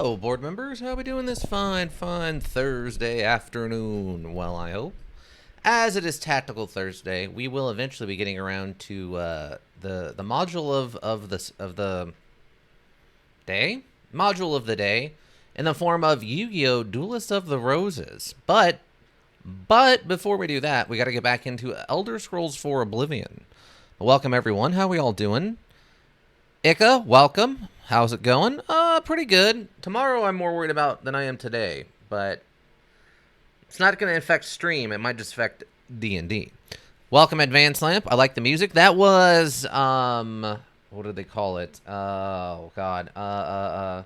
Hello, board members. How are we doing this fine Thursday afternoon? Well, I hope. As it is Tactical Thursday, we will eventually be getting around to the module of the day, module of the day, in the form of Yu-Gi-Oh! Duelist of the Roses. But before we do that, we got to get back into Elder Scrolls 4 Oblivion. Welcome everyone. How are we all doing? Ika, welcome. How's it going? Pretty good. Tomorrow I'm more worried about than I am today, but it's not going to affect stream. It might just affect D&D. Welcome, Advanced Lamp. I like the music. That was, what did they call it? Oh, God.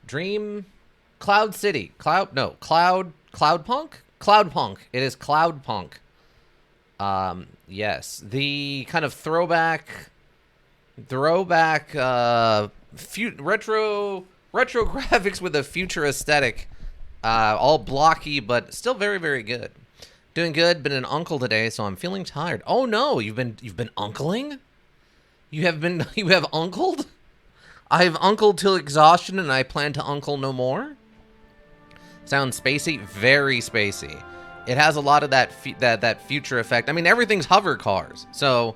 Dream? Cloud City. Cloud Punk? Cloud Punk. It is Cloud Punk. Yes. The kind of throwback retro graphics with a future aesthetic, all blocky but still very, very good. Doing good. Been an uncle today, so I'm feeling tired. Oh no, you've been uncling? You have uncled? I have uncled till exhaustion, and I plan to uncle no more. Sounds spacey, very spacey. It has a lot of that future effect. I mean, everything's hover cars, so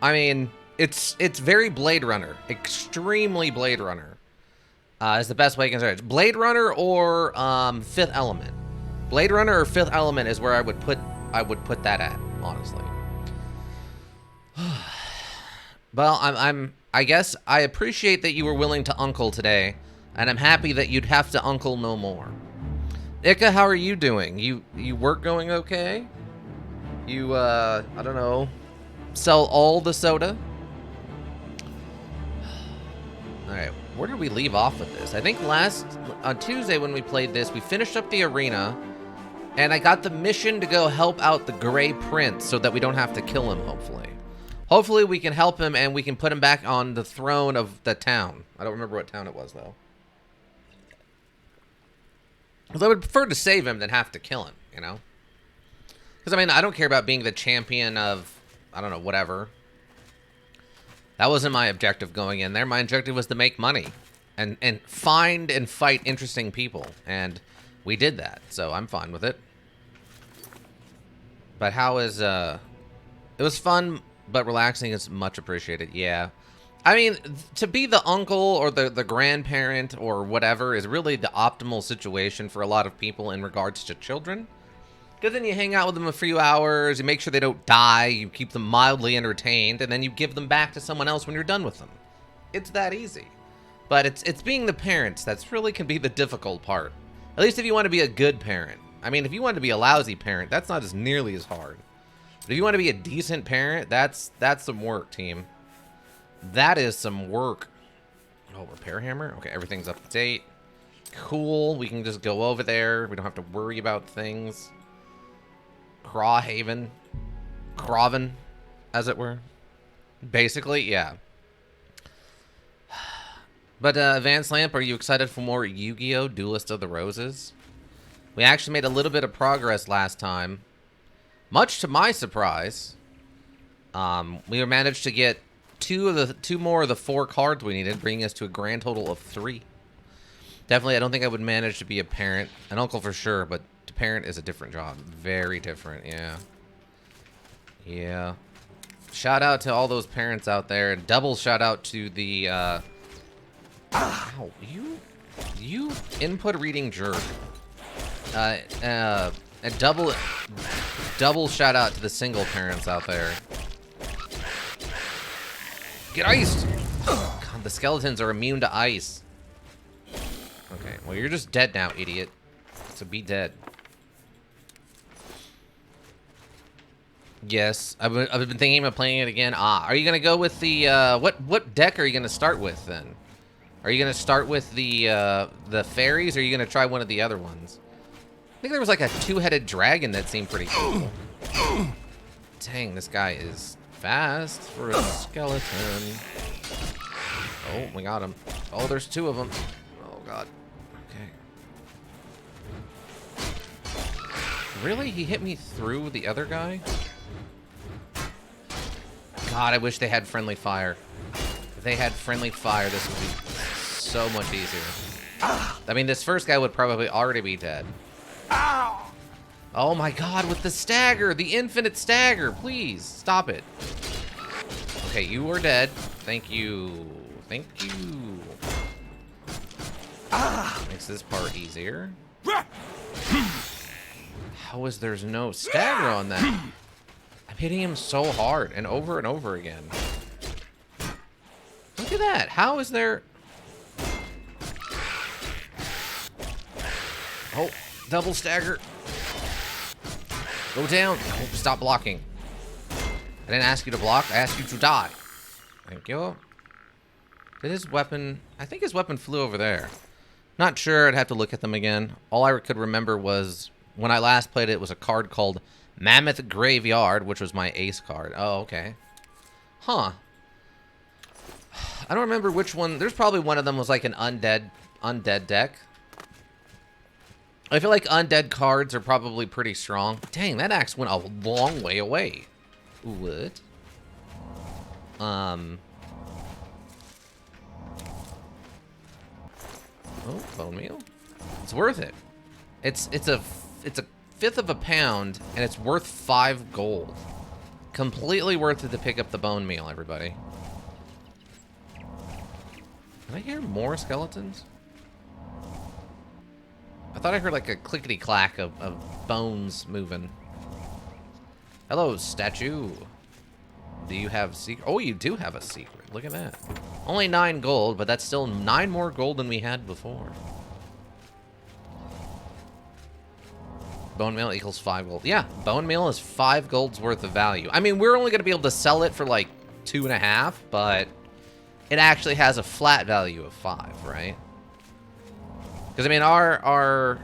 I mean. It's very Blade Runner, extremely Blade Runner. Is the best way I can say it. Blade Runner or Fifth Element. Blade Runner or Fifth Element is where I would put that at, honestly. Well, I guess I appreciate that you were willing to uncle today, and I'm happy that you'd have to uncle no more. Ika, how are you doing? You work going okay? You I don't know, sell all the soda? Alright, where did we leave off with this? I think on Tuesday when we played this, we finished up the arena, and I got the mission to go help out the Gray Prince so that we don't have to kill him, hopefully. Hopefully we can help him and we can put him back on the throne of the town. I don't remember what town it was, though. Because I would prefer to save him than have to kill him, you know? Because, I mean, I don't care about being the champion of, I don't know, whatever. That wasn't my objective going in there. My objective was to make money and find and fight interesting people. And we did that, so I'm fine with it. But how is, it was fun, but relaxing is much appreciated, yeah. I mean, to be the uncle or the grandparent or whatever is really the optimal situation for a lot of people in regards to children. Because then you hang out with them a few hours, you make sure they don't die, you keep them mildly entertained, and then you give them back to someone else when you're done with them. It's that easy. But it's being the parents that's really can be the difficult part. At least if you want to be a good parent. I mean, if you want to be a lousy parent, that's not as nearly as hard. But if you want to be a decent parent, that's some work, team. That is some work. Oh, repair hammer? Okay, everything's up to date. Cool, we can just go over there. We don't have to worry about things. Crawhaven, Craven, as it were. Basically, yeah. But, Advanced Lamp, are you excited for more Yu-Gi-Oh! Duelist of the Roses? We actually made a little bit of progress last time. Much to my surprise. We managed to get two more of the 4 cards we needed, bringing us to a grand total of 3. Definitely, I don't think I would manage to be a parent. An uncle for sure, but parent is a different job. Very different, yeah. Yeah. Shout out to all those parents out there. Double shout out to the, ow, you input reading jerk. And double shout out to the single parents out there. Get iced! God, the skeletons are immune to ice. Okay, well, you're just dead now, idiot. So be dead. Yes, I've been thinking about playing it again. Are you gonna go with the what deck are you gonna start with then? Are you gonna start with the fairies, or are you gonna try one of the other ones? I think there was like a 2-headed dragon that seemed pretty cool. Dang, this guy is fast for a skeleton. Oh, we got him. Oh, there's 2 of them. Oh God. Okay. Really? He hit me through the other guy? God, I wish they had friendly fire. If they had friendly fire, this would be so much easier. I mean, this first guy would probably already be dead. Oh my god, with the stagger! The infinite stagger! Please, stop it. Okay, you are dead. Thank you. Thank you. Makes this part easier. How is there's no stagger on that? I'm hitting him so hard and over again. Look at that. How is there... Oh, double stagger. Go down. Oh, stop blocking. I didn't ask you to block. I asked you to die. Thank you. Did his weapon... I think his weapon flew over there. Not sure. I'd have to look at them again. All I could remember was... When I last played it was a card called Mammoth Graveyard, which was my ace card. Oh, okay. Huh. I don't remember which one. There's probably one of them was like an undead deck. I feel like undead cards are probably pretty strong. Dang, that axe went a long way away. What? Oh, bone meal. It's worth it. It's a fifth of a pound, and it's worth 5 gold. Completely worth it to pick up the bone meal, everybody. Can I hear more skeletons? I thought I heard like a clickety-clack of bones moving. Hello, statue. Do you have secret? Oh, you do have a secret. Look at that. Only 9 gold, but that's still 9 more gold than we had before. Bone meal equals 5 gold. Yeah, bone meal is 5 gold's worth of value. I mean, we're only going to be able to sell it for like 2.5, but it actually has a flat value of 5, right? Because I mean, our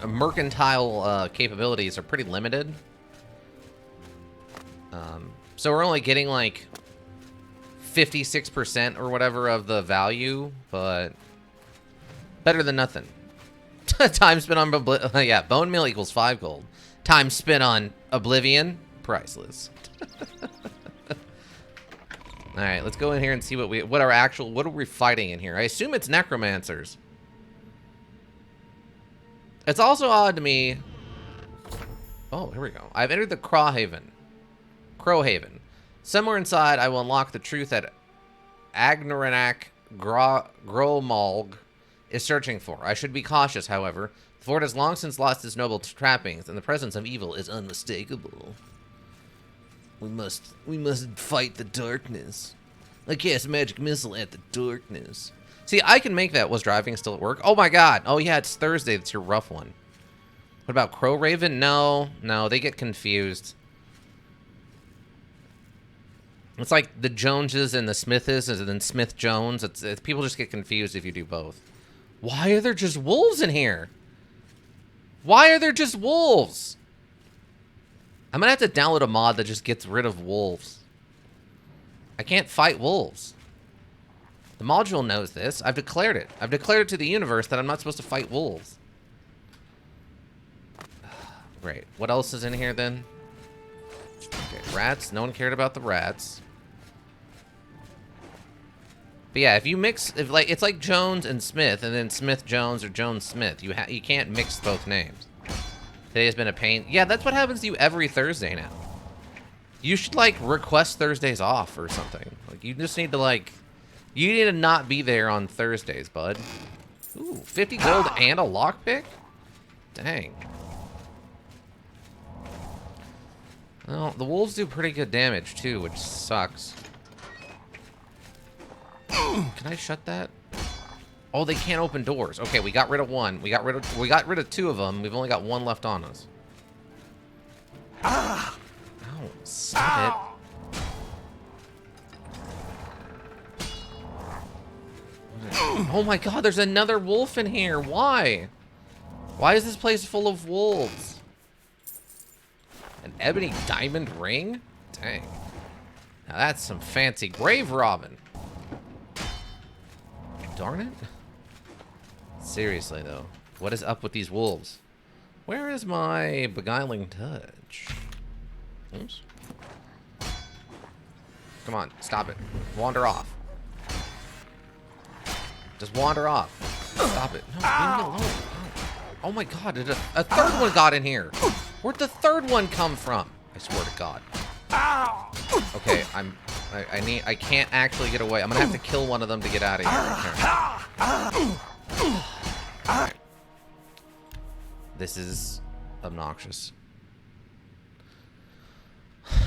mercantile capabilities are pretty limited. So we're only getting like 56% or whatever of the value, but better than nothing. Time spent on yeah, bone meal equals 5 gold. Time spent on Oblivion, priceless. All right, let's go in here and see what are we fighting in here? I assume it's necromancers. It's also odd to me. Oh, here we go. I've entered the Crowhaven. Somewhere inside, I will unlock the truth that Agnaranak Grolmalg is searching for. I should be cautious, however. The fort has long since lost its noble trappings, and the presence of evil is unmistakable. We must fight the darkness. I cast a magic missile at the darkness. See, I can make that. Was driving still at work? Oh my god. Oh yeah, it's Thursday. That's your rough one. What about Crowhaven? No, they get confused. It's like the Joneses and the Smiths, and then Smith Jones. It's people just get confused if you do both. Why are there just wolves in here? Why are there just wolves? I'm gonna have to download a mod that just gets rid of wolves. I can't fight wolves. The module knows this. I've declared it. I've declared it to the universe that I'm not supposed to fight wolves. Great. What else is in here then? Okay, rats. No one cared about the rats. But yeah, if you mix, it's like Jones and Smith, and then Smith Jones or Jones Smith. You can't mix both names. Today has been a pain. Yeah, that's what happens to you every Thursday now. You should like request Thursdays off or something. Like you just need to like, you need to not be there on Thursdays, bud. Ooh, 50 gold and a lockpick? Dang. Well, the wolves do pretty good damage too, which sucks. Can I shut that? Oh, they can't open doors. Okay, we got rid of one. We got rid of 2 of them. We've only got 1 left on us. Oh, stop it. Oh my god, there's another wolf in here. Why? Why is this place full of wolves? An ebony diamond ring? Dang. Now that's some fancy grave robbing. Darn it. Seriously, though. What is up with these wolves? Where is my beguiling touch? Oops. Come on, stop it. Wander off. Just wander off. Stop it. No, leave me alone. Oh my god, did a third one got in here. Where'd the third one come from? I swear to God. Okay, I can't actually get away. I'm gonna have to kill one of them to get out of here. Okay. This is obnoxious.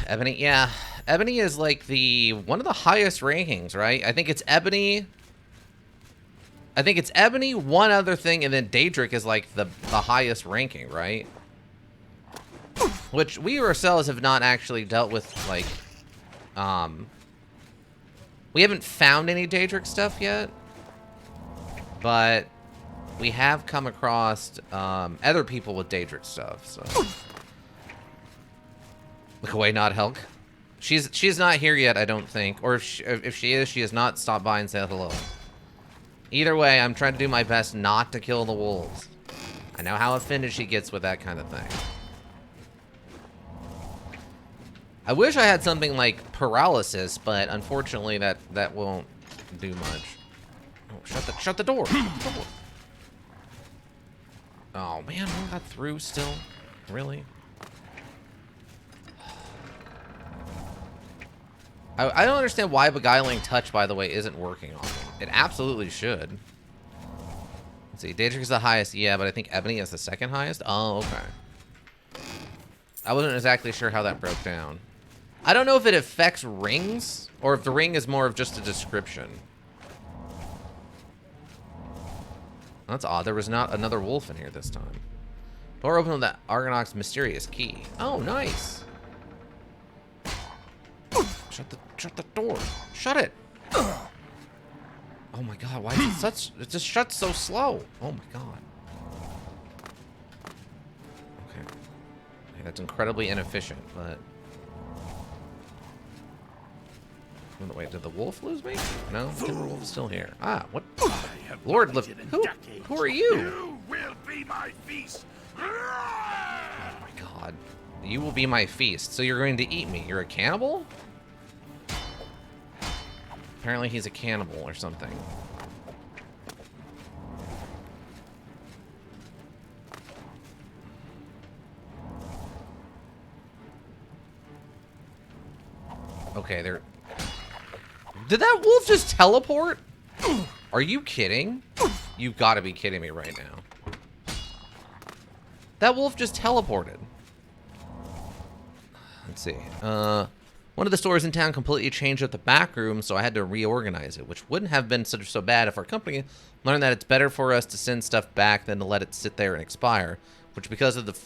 Ebony, yeah. Ebony is like one of the highest rankings, right? I think it's Ebony. One other thing, and then Daedric is like the highest ranking, right? Which we ourselves have not actually dealt with, like, we haven't found any Daedric stuff yet, but we have come across other people with Daedric stuff, so. Look away, not Helk. She's not here yet, I don't think. Or if she is, she has not stopped by and said hello. Either way, I'm trying to do my best not to kill the wolves. I know how offended she gets with that kind of thing. I wish I had something like paralysis, but unfortunately that won't do much. Oh, shut the door. Oh man, we got through still. Really? I don't understand why Beguiling Touch, by the way, isn't working on me. It absolutely should. Let's see, Daedric is the highest, yeah, but I think Ebony is the second highest. Oh, okay. I wasn't exactly sure how that broke down. I don't know if it affects rings, or if the ring is more of just a description. That's odd. There was not another wolf in here this time. Door open with that Argonauts mysterious key. Oh, nice. Shut the door. Shut it. Oh my god, why is it it just shuts so slow. Oh my god. Okay. That's incredibly inefficient, but wait, did the wolf lose me? No, the Timberwolf is still here. Ah, what? Lord, look, who are you? You will be my feast. Oh my god. You will be my feast. So you're going to eat me. You're a cannibal? Apparently he's a cannibal or something. Okay, there. Did that wolf just teleport? Are you kidding? You've got to be kidding me right now. That wolf just teleported. Let's see. One of the stores in town completely changed up the back room, so I had to reorganize it, which wouldn't have been so bad if our company learned that it's better for us to send stuff back than to let it sit there and expire, which because of the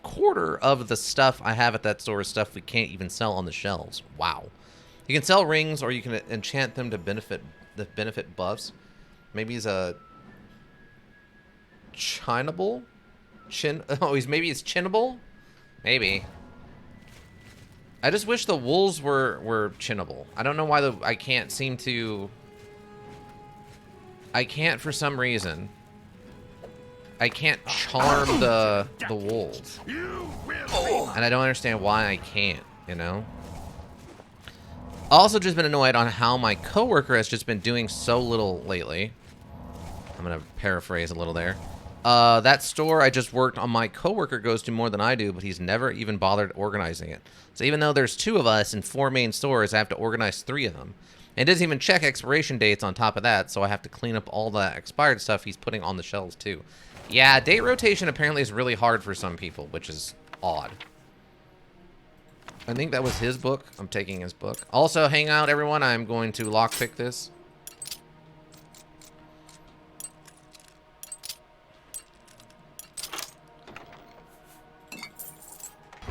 quarter of the stuff I have at that store is stuff we can't even sell on the shelves. Wow. You can sell rings, or you can enchant them to benefit buffs. Maybe he's a chinable? Maybe it's chinable? Maybe. I just wish the wolves were chinnable. I don't know why I can't seem to. I can't for some reason. I can't charm the wolves. And I don't understand why I can't, you know? Also just been annoyed on how my coworker has just been doing so little lately. I'm gonna paraphrase a little there. That store I just worked on, my coworker goes to more than I do, but he's never even bothered organizing it. So even though there's 2 of us in 4 main stores, I have to organize 3 of them. And it doesn't even check expiration dates on top of that, so I have to clean up all the expired stuff he's putting on the shelves too. Yeah, date rotation apparently is really hard for some people, which is odd. I think that was his book. I'm taking his book. Also, hang out, everyone. I'm going to lockpick this.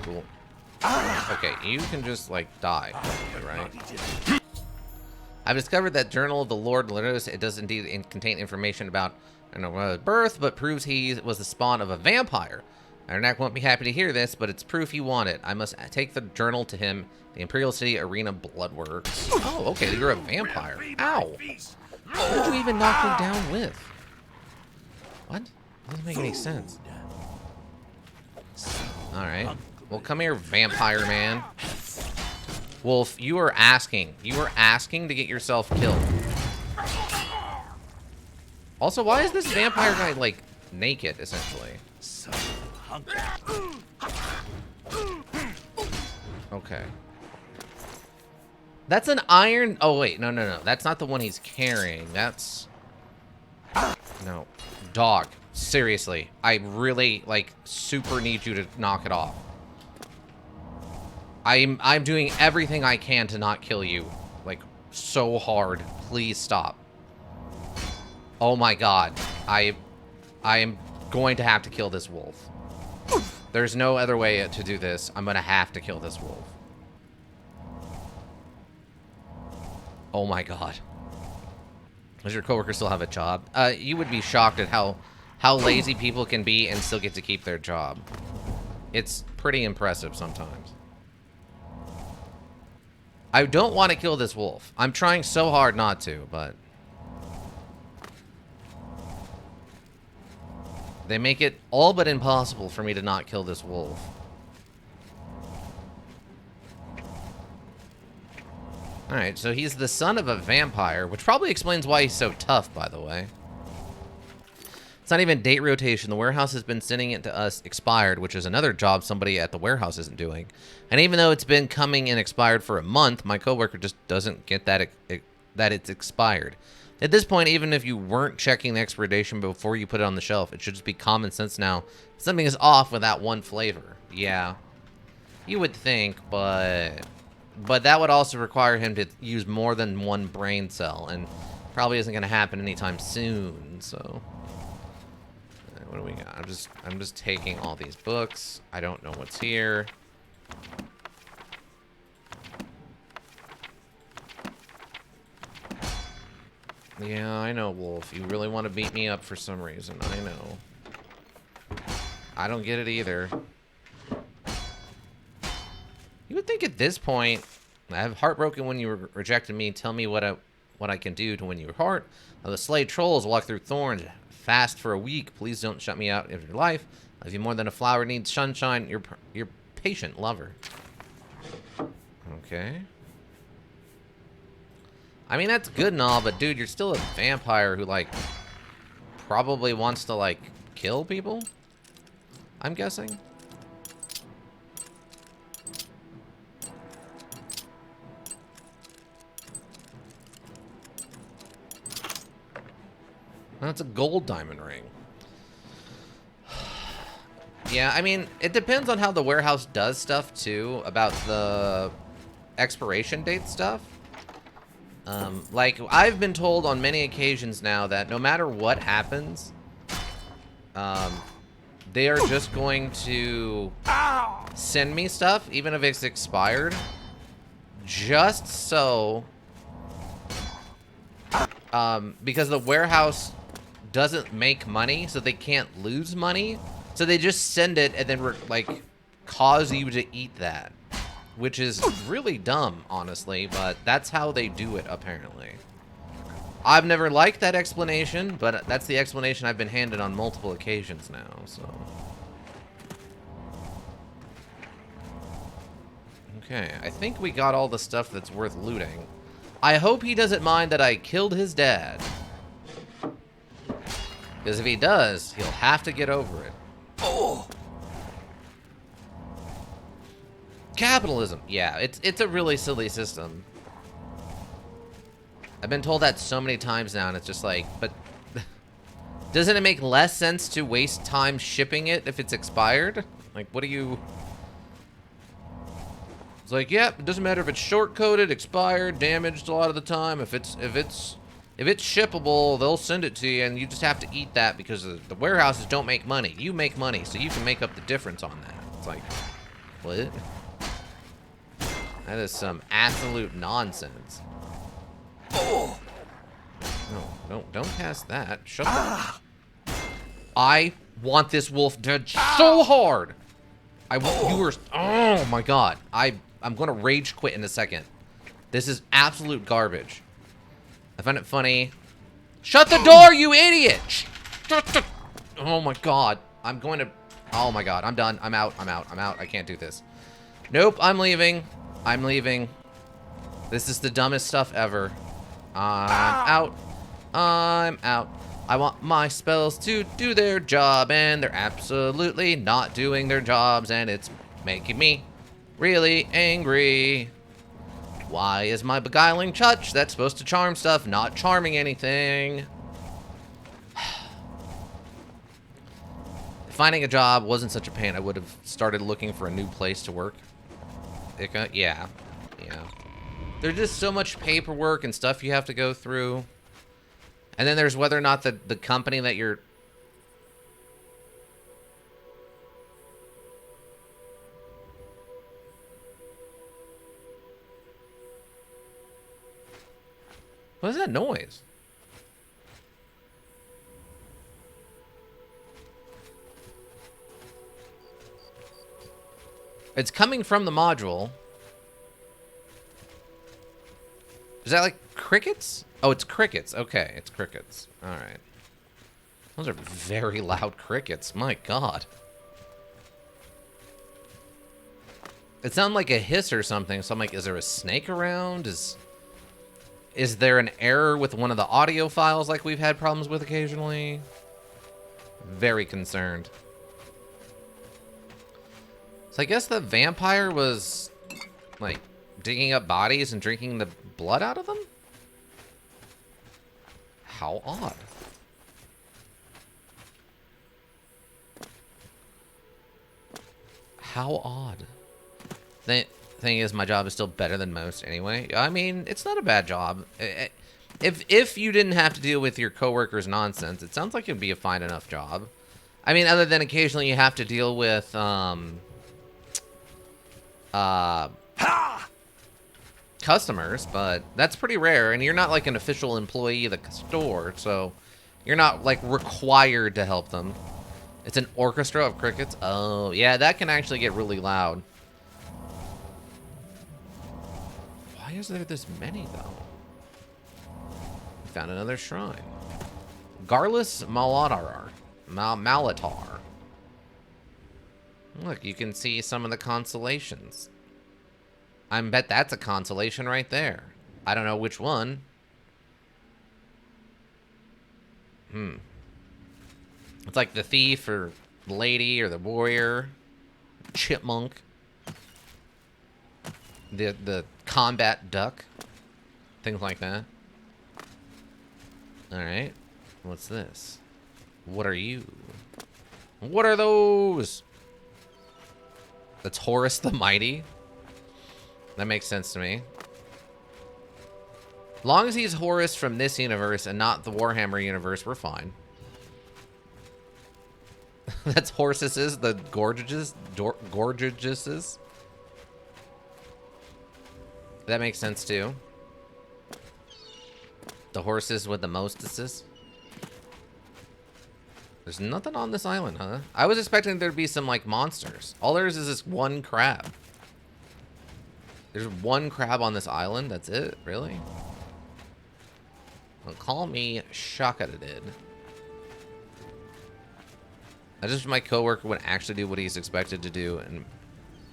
Cool. Okay, you can just, like, die, right? I've discovered that Journal of the Lord Letos, it does indeed contain information about, I don't know, birth, but proves he was the spawn of a vampire. Arnak won't be happy to hear this, but it's proof he wanted. I must take the journal to him. The Imperial City Arena Bloodworks. Oh, okay, you're a vampire. Ow! What did you even knock me down with? What? Doesn't make any sense. Alright. Well, come here, vampire man. Wolf, you are asking. You are asking to get yourself killed. Also, why is this vampire guy, like, naked, essentially? So hungry. Okay. That's an iron... Oh, wait. No, no, no. That's not the one he's carrying. That's... No. Dog. Seriously. I really, like, super need you to knock it off. I'm doing everything I can to not kill you. Like, so hard. Please stop. Oh my god. I am going to have to kill this wolf. There's no other way to do this. I'm gonna have to kill this wolf. Oh my god. Does your coworker still have a job? You would be shocked at how lazy people can be and still get to keep their job. It's pretty impressive sometimes. I don't want to kill this wolf. I'm trying so hard not to, but... They make it all but impossible for me to not kill this wolf. Alright, so he's the son of a vampire, which probably explains why he's so tough, by the way. It's not even date rotation. The warehouse has been sending it to us expired, which is another job somebody at the warehouse isn't doing. And even though it's been coming in expired for a month, my coworker just doesn't get that it's expired. At this point, even if you weren't checking the expiration before you put it on the shelf, it should just be common sense now. Something is off with that one flavor. Yeah. You would think, but that would also require him to use more than one brain cell, and probably isn't going to happen anytime soon, so... What do we got? I'm just taking all these books. I don't know what's here. Yeah, I know, Wolf. You really want to beat me up for some reason. I know. I don't get it either. You would think at this point, I have heartbroken when you rejected me. Tell me what I can do to win your heart. Now the slayed trolls walk through thorns. Fast for a week. Please don't shut me out of your life. If you more than a flower needs sunshine, your patient lover. Okay. I mean, that's good and all, but dude, you're still a vampire who, like, probably wants to, like, kill people? I'm guessing. That's a gold diamond ring. Yeah, I mean, it depends on how the warehouse does stuff, too, about the expiration date stuff. Like, I've been told on many occasions now that no matter what happens, they are just going to send me stuff, even if it's expired, just so... because the warehouse doesn't make money, so they can't lose money. So they just send it and then, like, cause you to eat that. Which is really dumb, honestly, but that's how they do it, apparently. I've never liked that explanation, but that's the explanation I've been handed on multiple occasions now, so... Okay, I think we got all the stuff that's worth looting. I hope he doesn't mind that I killed his dad. Because if he does, he'll have to get over it. Oh! Capitalism. Yeah, it's a really silly system. I've been told that so many times now, and it's just like, but... doesn't it make less sense to waste time shipping it if it's expired? Like, what do you... It's like, yep, it doesn't matter if it's short-coded, expired, damaged a lot of the time. If it's shippable, they'll send it to you, and you just have to eat that because the warehouses don't make money. You make money, so you can make up the difference on that. It's like, what? That is some absolute nonsense. Oh! No, don't cast that. Shut up. I want this wolf dead so hard. You were... Oh, my God. I'm going to rage quit in a second. This is absolute garbage. I find it funny. Shut the door, you idiot! Oh, my God. I'm going to... Oh, my God. I'm done. I'm out. I can't do this. Nope, I'm leaving. I'm leaving. This is the dumbest stuff ever. I'm out. I'm out. I want my spells to do their job, and they're absolutely not doing their jobs, and it's making me really angry. Why is my beguiling touch that's supposed to charm stuff not charming anything? If finding a job wasn't such a pain, I would have started looking for a new place to work. Yeah. There's just so much paperwork and stuff you have to go through. And then there's whether or not the company that you're... What is that noise? It's coming from the module. Is that like crickets? Oh, it's crickets. Okay, it's crickets. All right. Those are very loud crickets. My God. It sounded like a hiss or something. So I'm like, is there a snake around? Is there an error with one of the audio files like we've had problems with occasionally? Very concerned. So I guess the vampire was, like, digging up bodies and drinking the blood out of them? How odd. How odd. The thing is, my job is still better than most anyway. I mean, it's not a bad job. If you didn't have to deal with your coworkers' nonsense, it sounds like it'd be a fine enough job. I mean, other than occasionally you have to deal with, customers, but that's pretty rare, and you're not like an official employee of the store, so you're not like required to help them. It's an orchestra of crickets. Oh yeah, that can actually get really loud. Why is there this many though? We found another shrine. Garlus Malatar. Look, you can see some of the constellations. I bet that's a constellation right there. I don't know which one. It's like the thief or the lady or the warrior. Chipmunk. The combat duck. Things like that. Alright. What's this? What are you? What are those? That's Horus the Mighty. That makes sense to me. Long as he's Horus from this universe and not the Warhammer universe, we're fine. That's Horses, the Gorgages. That makes sense too. The horses with the mostesses. There's nothing on this island, huh? I was expecting there to be some, like, monsters. All there is this one crab. There's one crab on this island? That's it? Really? Well, call me shocked. I just wish my coworker would actually do what he's expected to do, and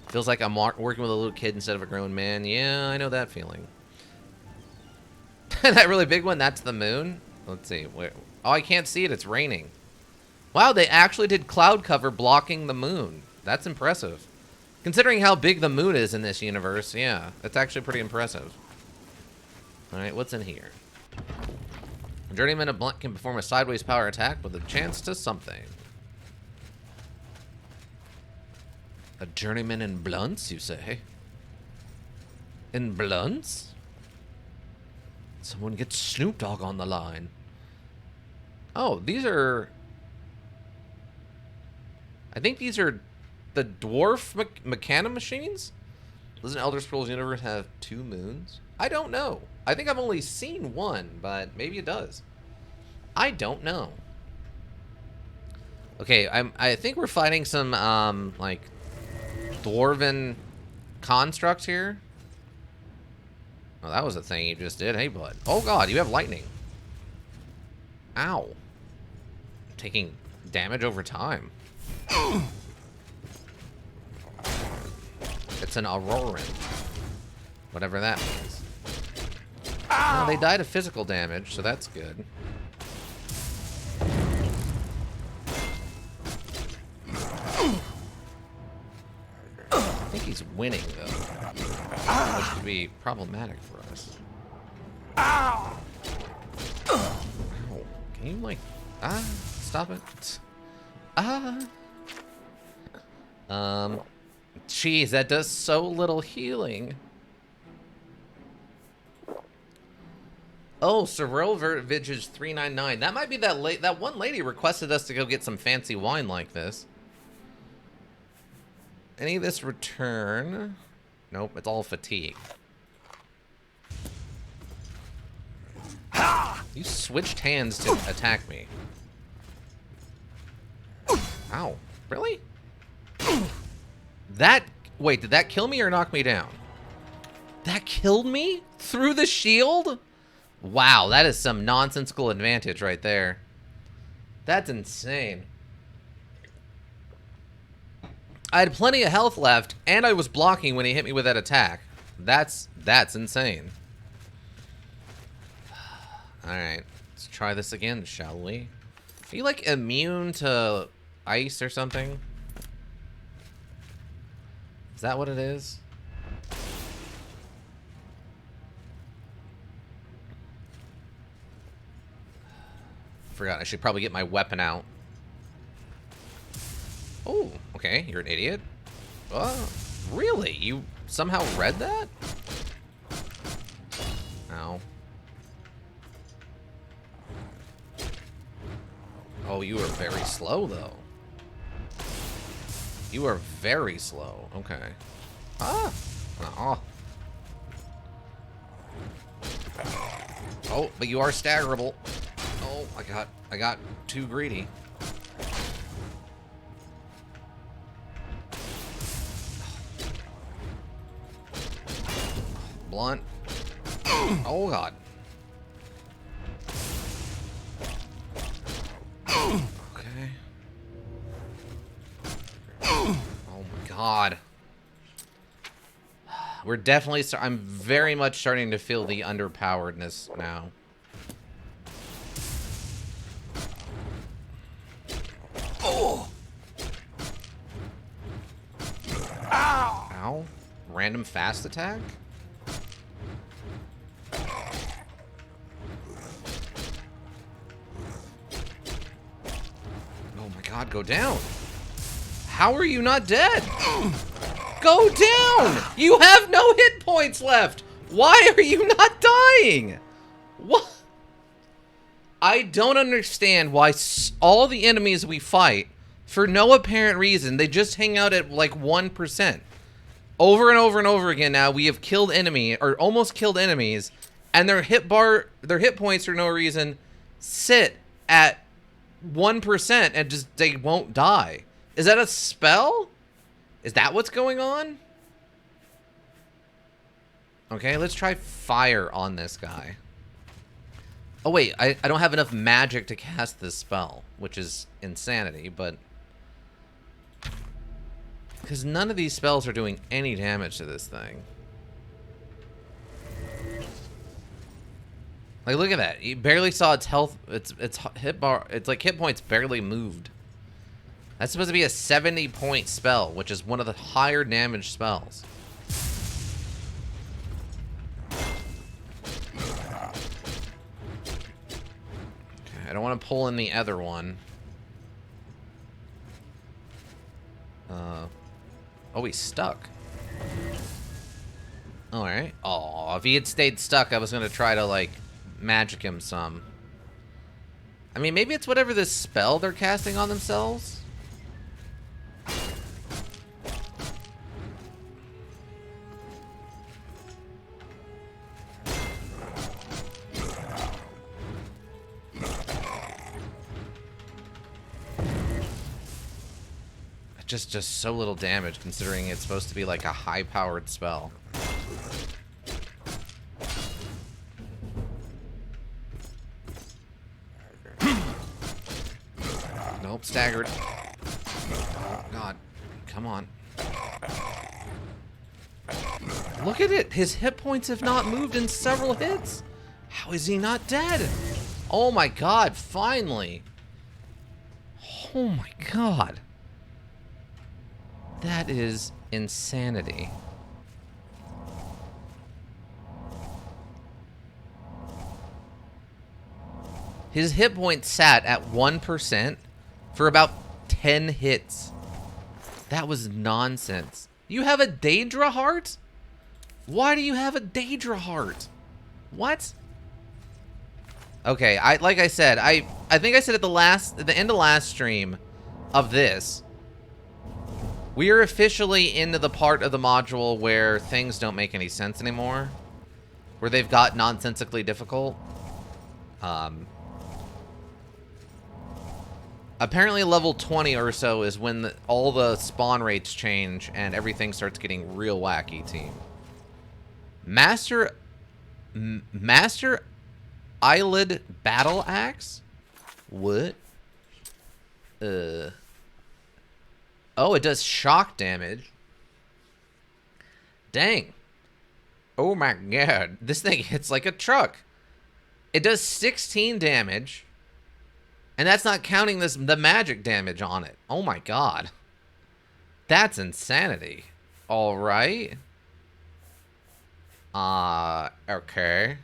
feels like I'm working with a little kid instead of a grown man. Yeah, I know that feeling. That really big one, that's the moon? Let's see. Where? Oh, I can't see it. It's raining. Wow, they actually did cloud cover blocking the moon. That's impressive. Considering how big the moon is in this universe, yeah, that's actually pretty impressive. Alright, what's in here? A journeyman of blunt can perform a sideways power attack with a chance to something. A journeyman in blunts, you say? In blunts? Someone gets Snoop Dogg on the line. Oh, these are... I think these are the dwarf mechana machines? Doesn't Elder Scrolls Universe have 2 moons? I don't know. I think I've only seen one, but maybe it does. I don't know. Okay, I think we're fighting some, like, dwarven constructs here. Oh, that was a thing you just did. Hey, bud. Oh, God, you have lightning. Ow. Taking damage over time. It's an Auroran. Whatever that means. Well, they died of physical damage, so that's good. think he's winning, though. Which could be problematic for us. Ow! Can you, like... stop it. Jeez, that does so little healing. Oh, Sorrel Vintage 399. That might be that one lady requested us to go get some fancy wine like this. Any of this return? Nope, it's all fatigue. You switched hands to attack me. Ow. Really? Wait, did that kill me or knock me down? That killed me? Through the shield? Wow, that is some nonsensical advantage right there. That's insane. I had plenty of health left, and I was blocking when he hit me with that attack. That's insane. Alright, let's try this again, shall we? Are you, like, immune to ice or something? Is that what it is? Forgot, I should probably get my weapon out. Oh, okay, you're an idiot. Really? You somehow read that? Ow. Oh, you are very slow, though. You are very slow. Okay. Ah! Oh. Oh, but you are staggerable. Oh, I got too greedy. Blunt. Oh, God. Okay. Oh, my God. We're definitely... I'm very much starting to feel the underpoweredness now. Oh! Ow! Ow. Random fast attack? Oh my God, go down. How are you not dead? Go down! You have no hit points left! Why are you not dying? What? I don't understand why all the enemies we fight, for no apparent reason, they just hang out at like 1%. Over and over and over again now, we have killed enemy, or almost killed enemies, and their hit points for no reason sit at 1% and just, they won't die. Is that a spell? Is that what's going on? Okay, let's try fire on this guy. Oh wait, I don't have enough magic to cast this spell, which is insanity, but... Because none of these spells are doing any damage to this thing. Like, look at that. You barely saw its health, its hit bar, it's like hit points barely moved. That's supposed to be a 70-point spell, which is one of the higher damage spells. Okay, I don't want to pull in the other one. Oh, he's stuck. Alright. Oh, if he had stayed stuck, I was going to try to, like, magic him some. I mean, maybe it's whatever this spell they're casting on themselves. Just so little damage, considering it's supposed to be like a high-powered spell. Nope, staggered. Oh, God. Come on. Look at it! His hit points have not moved in several hits! How is he not dead? Oh my God, finally! Oh my God. That is insanity. His hit point sat at 1% for about 10 hits. That was nonsense. You have a Daedra heart? Why do you have a Daedra heart? What? Okay, like I said, I think I said at the end of last stream of this, we are officially into the part of the module where things don't make any sense anymore, where they've got nonsensically difficult. Apparently level 20 or so is when all the spawn rates change and everything starts getting real wacky, team. Master Eyelid Battle Axe? What? Oh, it does shock damage. Dang. Oh my god. This thing hits like a truck. It does 16 damage. And that's not counting the magic damage on it. Oh my god. That's insanity. Alright. Okay.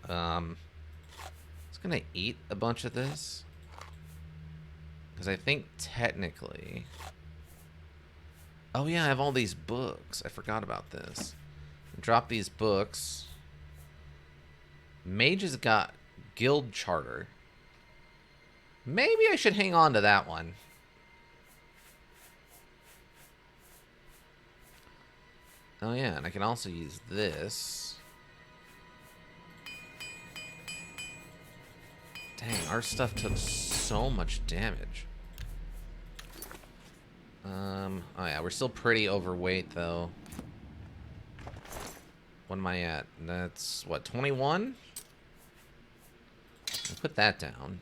It's gonna eat a bunch of this. Because I think technically... Oh yeah, I have all these books. I forgot about this. Drop these books. Mage has got guild charter. Maybe I should hang on to that one. Oh yeah, and I can also use this. Dang, our stuff took so much damage. Oh yeah, we're still pretty overweight though. What am I at? That's what, 21? I'll put that down.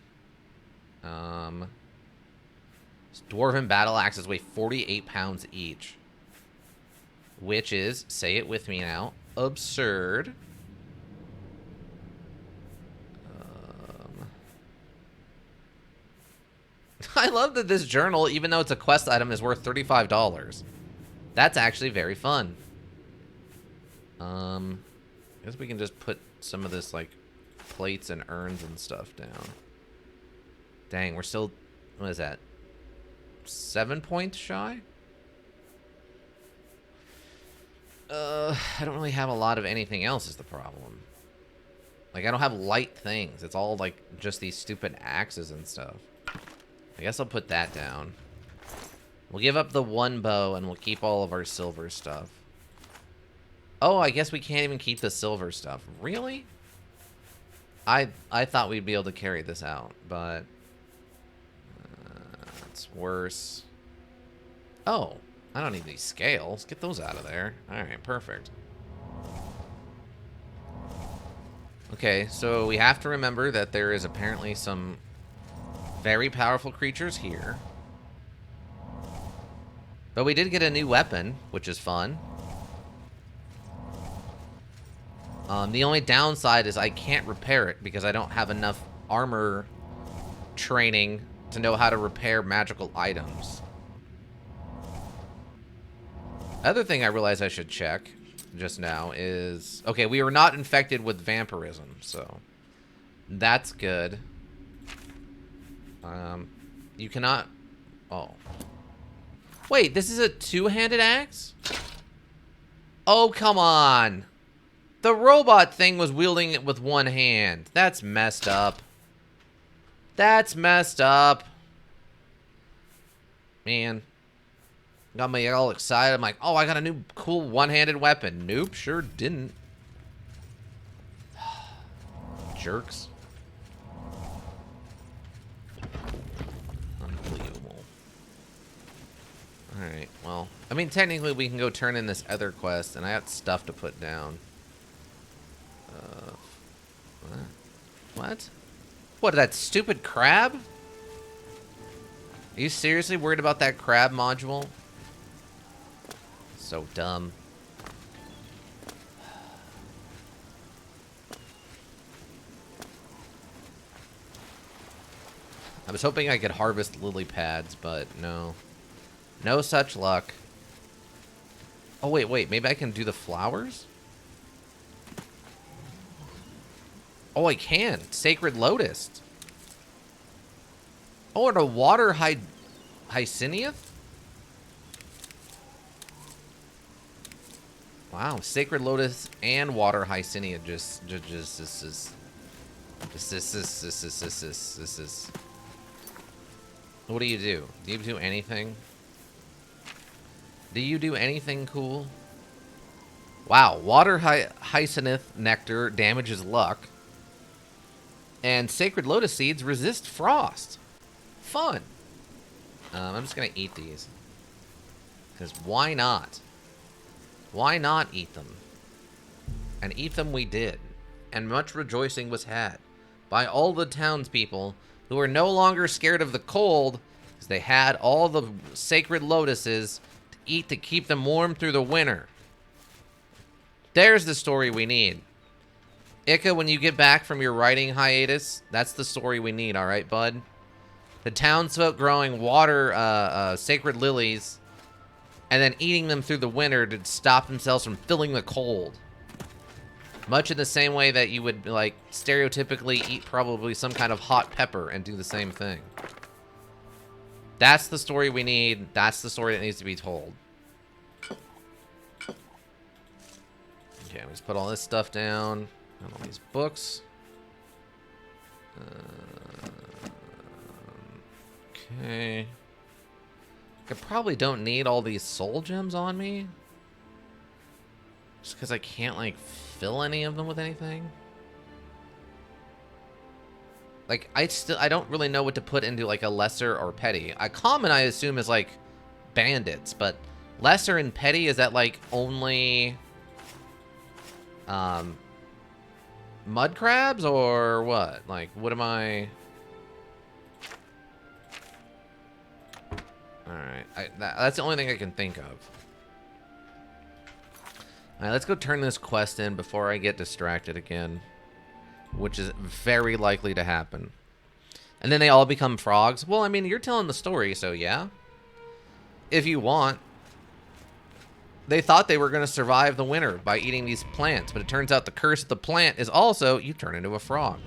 Dwarven battle axes weigh 48 pounds each. Which is, say it with me now, absurd. I love that this journal, even though it's a quest item, is worth $35. That's actually very fun. I guess we can just put some of this, like, plates and urns and stuff down. Dang, we're still, what is that? 7 points shy? I don't really have a lot of anything else is the problem. Like, I don't have light things. It's all, like, just these stupid axes and stuff. I guess I'll put that down. We'll give up the one bow and we'll keep all of our silver stuff. Oh, I guess we can't even keep the silver stuff. Really? I thought we'd be able to carry this out, but... it's worse. Oh, I don't need these scales. Get those out of there. Alright, perfect. Okay, so we have to remember that there is apparently some very powerful creatures here. But we did get a new weapon, which is fun. The only downside is I can't repair it because I don't have enough armor training to know how to repair magical items. Other thing I realized I should check just now is... Okay, we were not infected with vampirism, so... That's good. You cannot... Oh. Wait, this is a two-handed axe? Oh, come on. The robot thing was wielding it with one hand. That's messed up. That's messed up. Man. Got me all excited. I'm like, oh, I got a new cool one-handed weapon. Nope, sure didn't. Jerks. Unbelievable. Alright, well. I mean, technically we can go turn in this other quest, and I got stuff to put down. What? What, that stupid crab? Are you seriously worried about that crab module? So dumb. I was hoping I could harvest lily pads, but no. No such luck. Oh, wait. Maybe I can do the flowers? Oh, I can. Sacred Lotus. Oh, and a water Hyacinth? Wow, Sacred Lotus and water Hyacinth just this is. What do you do? Do you do anything? Do you do anything cool? Wow, water Hyacinth nectar damages luck. And Sacred Lotus seeds resist frost. Fun. I'm just going to eat these. Because why not? Why not eat them? And eat them we did. And much rejoicing was had by all the townspeople who were no longer scared of the cold because they had all the sacred lotuses to eat to keep them warm through the winter. There's the story we need. Ika, when you get back from your writing hiatus, that's the story we need, all right, bud? The townsfolk growing water, sacred lilies, and then eating them through the winter to stop themselves from feeling the cold. Much in the same way that you would, like, stereotypically eat probably some kind of hot pepper and do the same thing. That's the story we need. That's the story that needs to be told. Okay, let's put all this stuff down. All these books. Okay. I probably don't need all these soul gems on me. Just because I can't, like, fill any of them with anything. Like, I don't really know what to put into, like, a lesser or petty. A common, I assume, is, like, bandits. But lesser and petty, is that, like, only... mud crabs or what? Like, what am I... Alright, that's the only thing I can think of. Alright, let's go turn this quest in before I get distracted again. Which is very likely to happen. And then they all become frogs. Well, I mean, you're telling the story, so yeah. If you want. They thought they were going to survive the winter by eating these plants, but it turns out the curse of the plant is also you turn into a frog.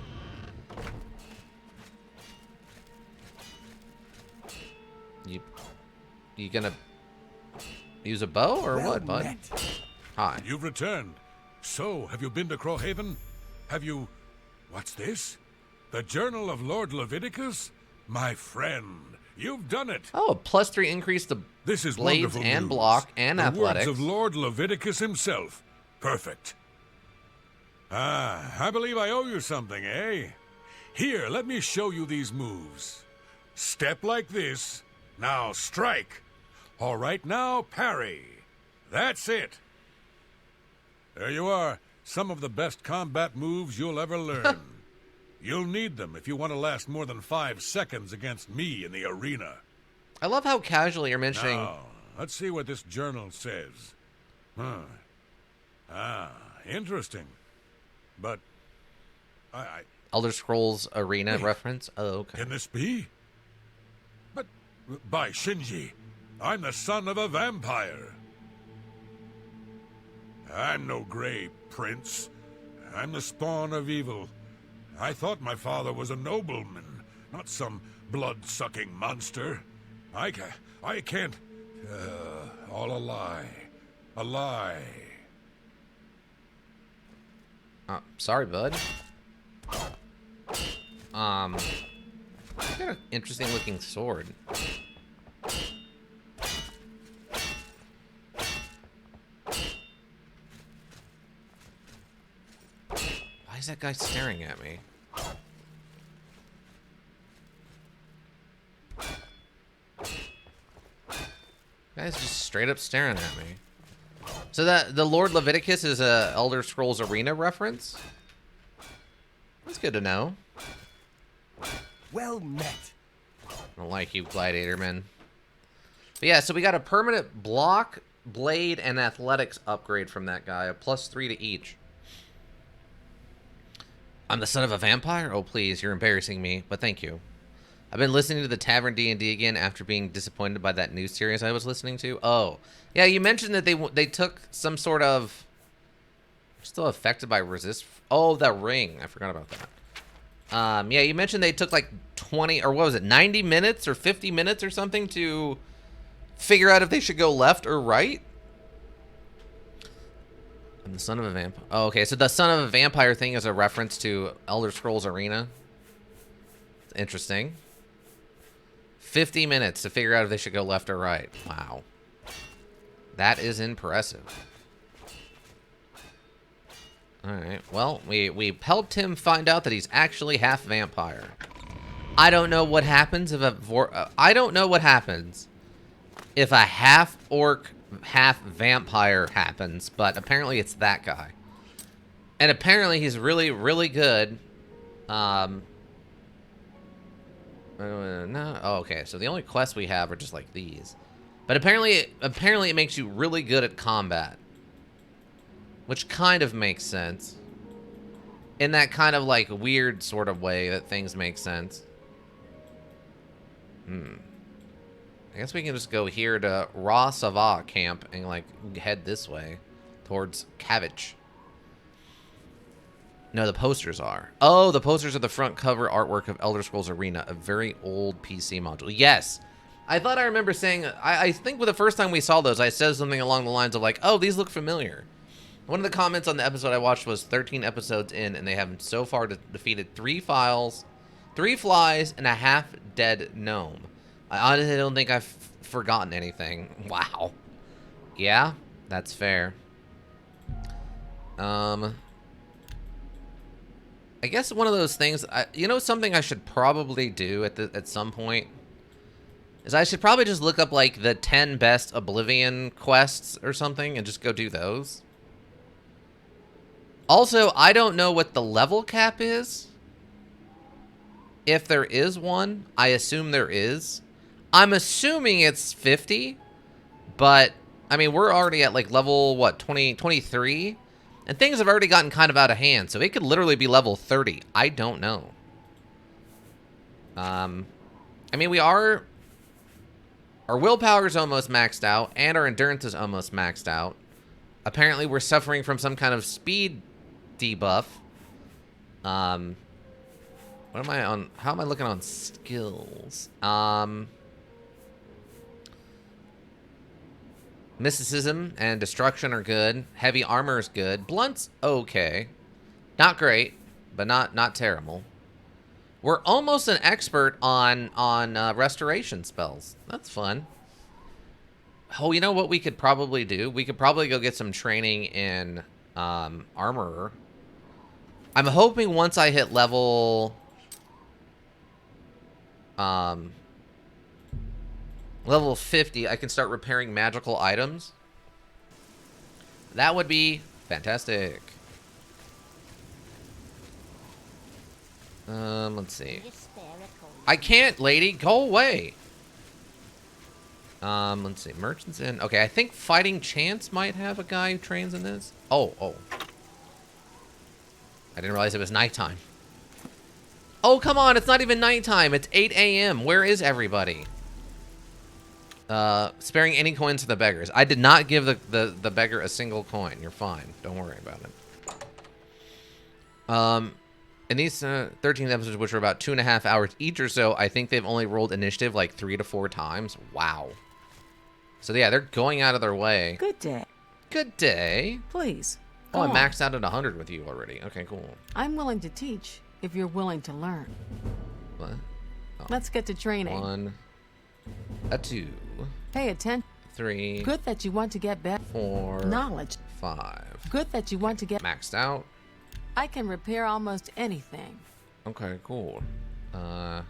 You gonna use a bow or Well what, bud? met. Hi. You've returned. So, have you been to Crowhaven? Have you... What's this? The Journal of Lord Leviticus? My friend, you've done it. Oh, +3 increase the This is blades wonderful and news. block and the athletics. words of Lord Leviticus himself. Perfect. Ah, I believe I owe you something, eh? Here, let me show you these moves. Step like this. Now strike. All right, now parry. That's it. There you are. Some of the best combat moves you'll ever learn. You'll need them if you want to last more than 5 seconds against me in the arena. I love how casually you're mentioning... Now, let's see what this journal says. Huh. Ah, interesting. But, Elder Scrolls Arena Wait. reference? Oh, okay. Can this be? But, by Shinji, I'm the son of a vampire. I'm no gray prince. I'm the spawn of evil. I thought my father was a nobleman, not some blood-sucking monster. I can't... all a lie. A lie. Sorry, bud. Got an interesting looking sword. Why is that guy staring at me? Guy's just straight up staring at me. So that the Lord Leviticus is a Elder Scrolls Arena reference? That's good to know. Well met. I don't like you, Gladiator Man. But yeah, so we got a permanent block, blade, and athletics upgrade from that guy. A +3 to each. I'm the son of a vampire? Oh, please, you're embarrassing me, but thank you. I've been listening to the Tavern D&D again after being disappointed by that new series I was listening to. Oh, yeah, you mentioned that they took some sort of... Still affected by resist... Oh, that ring. I forgot about that. Yeah, you mentioned they took like 20... Or what was it? 90 minutes or 50 minutes or something to figure out if they should go left or right? I'm the son of a vampire. Oh, okay. So the son of a vampire thing is a reference to Elder Scrolls Arena. Interesting. 50 minutes to figure out if they should go left or right. Wow. That is impressive. Alright. Well, we helped him find out that he's actually half vampire. I don't know what happens if I don't know what happens if a half orc, half vampire happens, but apparently it's that guy. And apparently he's really, really good. No. Oh, okay. So the only quests we have are just like these. But apparently it makes you really good at combat. Which kind of makes sense. In that kind of like weird sort of way that things make sense. I guess we can just go here to Ra Sava camp and like head this way towards Kavich. No, the posters are. Oh, the posters are the front cover artwork of Elder Scrolls Arena, a very old PC module. Yes. I thought I remember saying, I think the first time we saw those, I said something along the lines of like, oh, these look familiar. One of the comments on the episode I watched was 13 episodes in, and they have so far defeated 3 flies, and a half-dead gnome. I honestly don't think I've forgotten anything. Wow. Yeah, that's fair. I guess one of those things, you know, something I should probably do at some point is I should probably just look up like the 10 best Oblivion quests or something and just go do those. Also, I don't know what the level cap is. If there is one, I assume there is. I'm assuming it's 50, but I mean, we're already at like level, what, 23? And things have already gotten kind of out of hand, so it could literally be level 30. I don't know. I mean, our willpower is almost maxed out, and our endurance is almost maxed out. Apparently, we're suffering from some kind of speed debuff. What am I on? How am I looking on skills? Mysticism and destruction are good. Heavy armor is good. Blunt's okay. Not great, but not terrible. We're almost an expert on restoration spells. That's fun. Oh, you know what we could probably do? We could probably go get some training in armorer. I'm hoping once I hit level level 50, I can start repairing magical items. That would be fantastic. Let's see. I can't, lady. Go away. Let's see. Merchants in. Okay, I think Fighting Chance might have a guy who trains in this. Oh. I didn't realize it was nighttime. Oh, come on. It's not even nighttime. It's 8 a.m. Where is everybody? Sparing any coins to the beggars. I did not give the beggar a single coin. You're fine. Don't worry about it. In these 13 episodes, which are about 2.5 hours each or so, I think they've only rolled initiative like 3 to 4 times. Wow. So yeah, they're going out of their way. Good day. Good day. Please. Oh, I maxed out at 100 with you already. Okay, cool. I'm willing to teach if you're willing to learn. What? Oh. Let's get to training. 1, a 2, Pay attention. 3. Good that you want to get better. 4. Knowledge. 5. Good that you want to get... Maxed out. I can repair almost anything. Okay, cool. Oh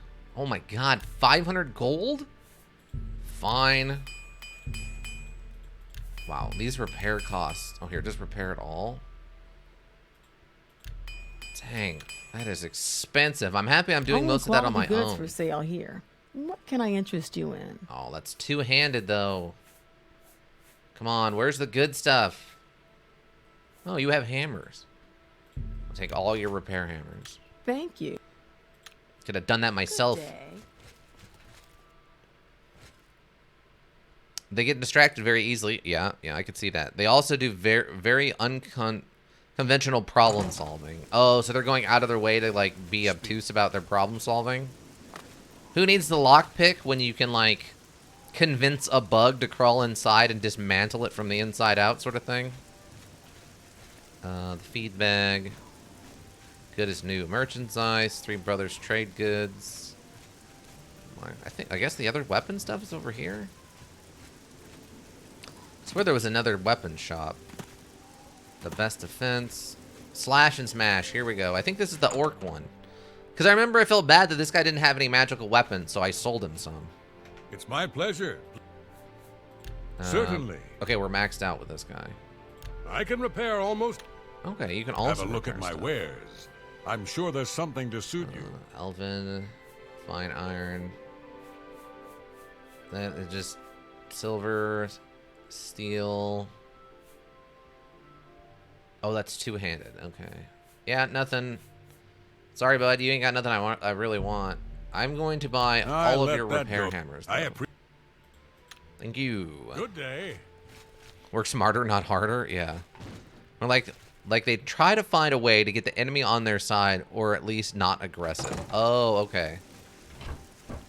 my god, 500 gold? Fine. Wow, these repair costs. Oh, here, just repair it all. Dang, that is expensive. I'm happy I'm doing most of that on my goods own. For sale here. What can I interest you in? Oh, that's two-handed, though. Come on, where's the good stuff? Oh, you have hammers. I'll take all your repair hammers. Thank you. Could have done that myself. Good day. They get distracted very easily. Yeah, I could see that. They also do very unconventional problem solving. Oh, so they're going out of their way to like be obtuse about their problem solving. Who needs the lockpick when you can like convince a bug to crawl inside and dismantle it from the inside out, sort of thing? The feed bag. Good as new. Merchandise. Three Brothers Trade Goods. I guess the other weapon stuff is over here. I swear there was another weapon shop. The best defense. Slash and smash. Here we go. I think this is the orc one. Because I remember I felt bad that this guy didn't have any magical weapons, so I sold him some. It's my pleasure. Certainly. Okay, we're maxed out with this guy. I can repair almost. Okay, you can also have a look at my stuff. wares. I'm sure there's something to suit you. Elven, fine iron. That is just silver, steel. Oh, that's two-handed. Okay. Yeah, nothing. Sorry, bud. You ain't got nothing I really want. I'm going to buy all of your repair hammers. Thank you. Good day. Work smarter, not harder. Yeah. Or like they try to find a way to get the enemy on their side, or at least not aggressive. Oh, okay.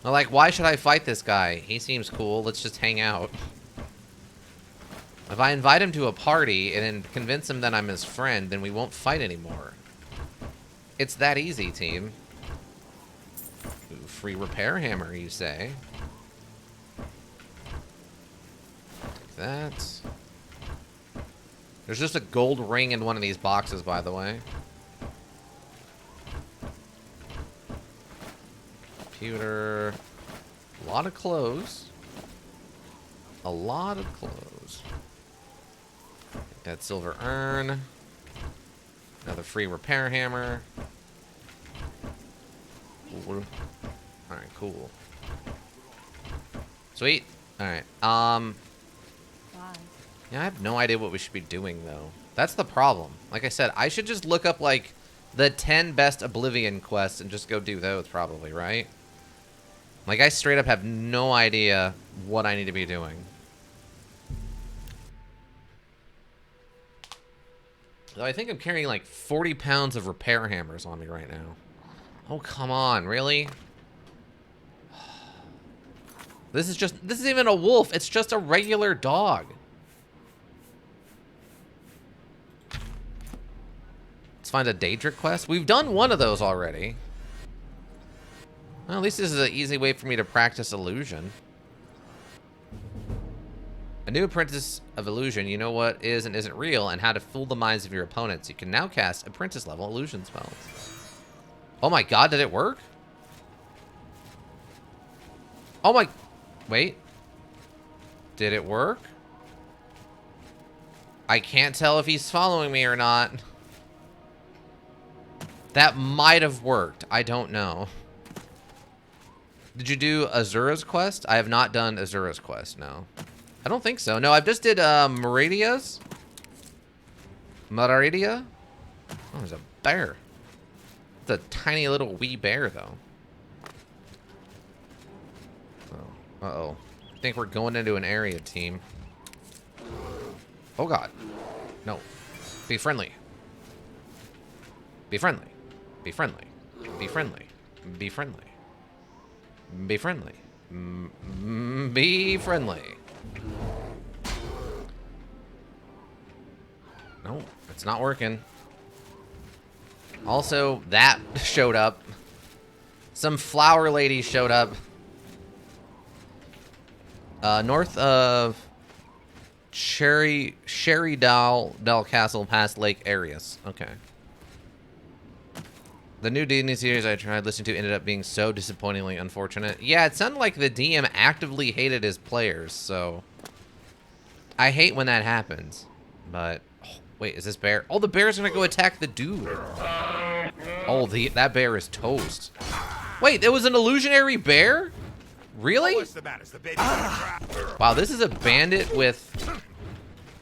Well, like, why should I fight this guy? He seems cool. Let's just hang out. If I invite him to a party and then convince him that I'm his friend, then we won't fight anymore. It's that easy, team. Ooh, free repair hammer, you say? Take that. There's just a gold ring in one of these boxes, by the way. Computer. A lot of clothes. A lot of clothes. Take that silver urn. Another free repair hammer. Alright, cool. Sweet. Alright, Bye. yeah, I have no idea what we should be doing, though. That's the problem. Like I said, I should just look up, like, the 10 best Oblivion quests and just go do those, probably, right? Like, I straight up have no idea what I need to be doing. So I think I'm carrying, like, 40 pounds of repair hammers on me right now. Oh, come on, really? This isn't even a wolf. It's just a regular dog. Let's find a Daedric quest. We've done one of those already. Well, at least this is an easy way for me to practice illusion. A new apprentice of illusion. You know what is and isn't real and how to fool the minds of your opponents. You can now cast apprentice level illusion spells. Oh my god, did it work? Oh my... Wait. Did it work? I can't tell if he's following me or not. That might have worked. I don't know. Did you do Azura's quest? I have not done Azura's quest, no. I don't think so. No, I just did Meridia's. Meridia? Oh, there's a bear. It's a tiny little wee bear, though. Oh, uh-oh. I think we're going into an area, team. Oh, God. No. Be friendly. Be friendly. Be friendly. Be friendly. Be friendly. Be friendly. Be friendly. No, it's not working. Also, that showed up. Some flower lady showed up. North of Sherry Castle past Lake Arius. Okay. The new Disney series I tried listening to ended up being so disappointingly unfortunate. Yeah, it sounded like the DM actively hated his players, so... I hate when that happens. But... Oh, wait, is this bear? Oh, the bear's gonna go attack the dude. Oh, that bear is toast. Wait, it was an illusionary bear? Really? Oh, what's the matter? Is the baby gonna cry? Wow, this is a bandit with...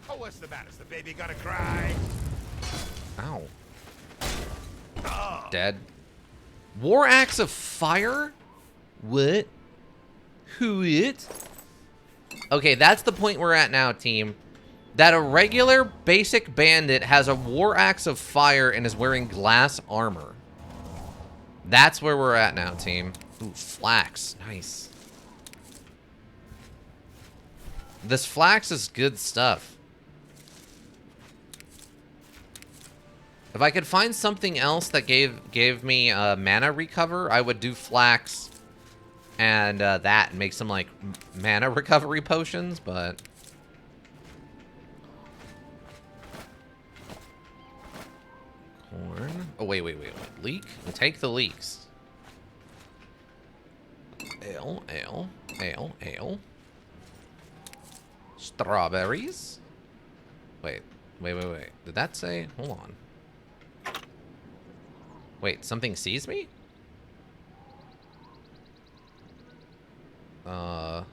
Oh, what's the matter? Is the baby gonna cry? Ow. Dead. War Axe of Fire? What? Who it? Okay, that's the point we're at now, team. That a regular basic bandit has a war axe of fire and is wearing glass armor. That's where we're at now, team. Ooh, flax. Nice. This flax is good stuff. If I could find something else that gave me mana recover, I would do flax and that and make some like mana recovery potions, but corn. Oh wait. Leek? We'll take the leeks. Ale. Strawberries. Wait. Did that say? Hold on. Wait, something sees me? Oh,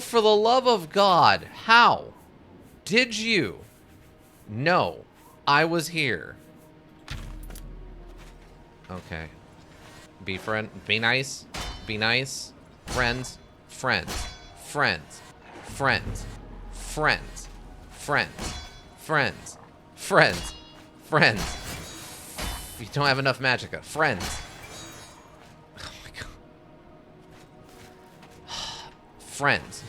for the love of God. How? Did you? No. I was here. Okay. Be nice. Be nice. Friends. You don't have enough magicka. Friends. Oh my god. Friends.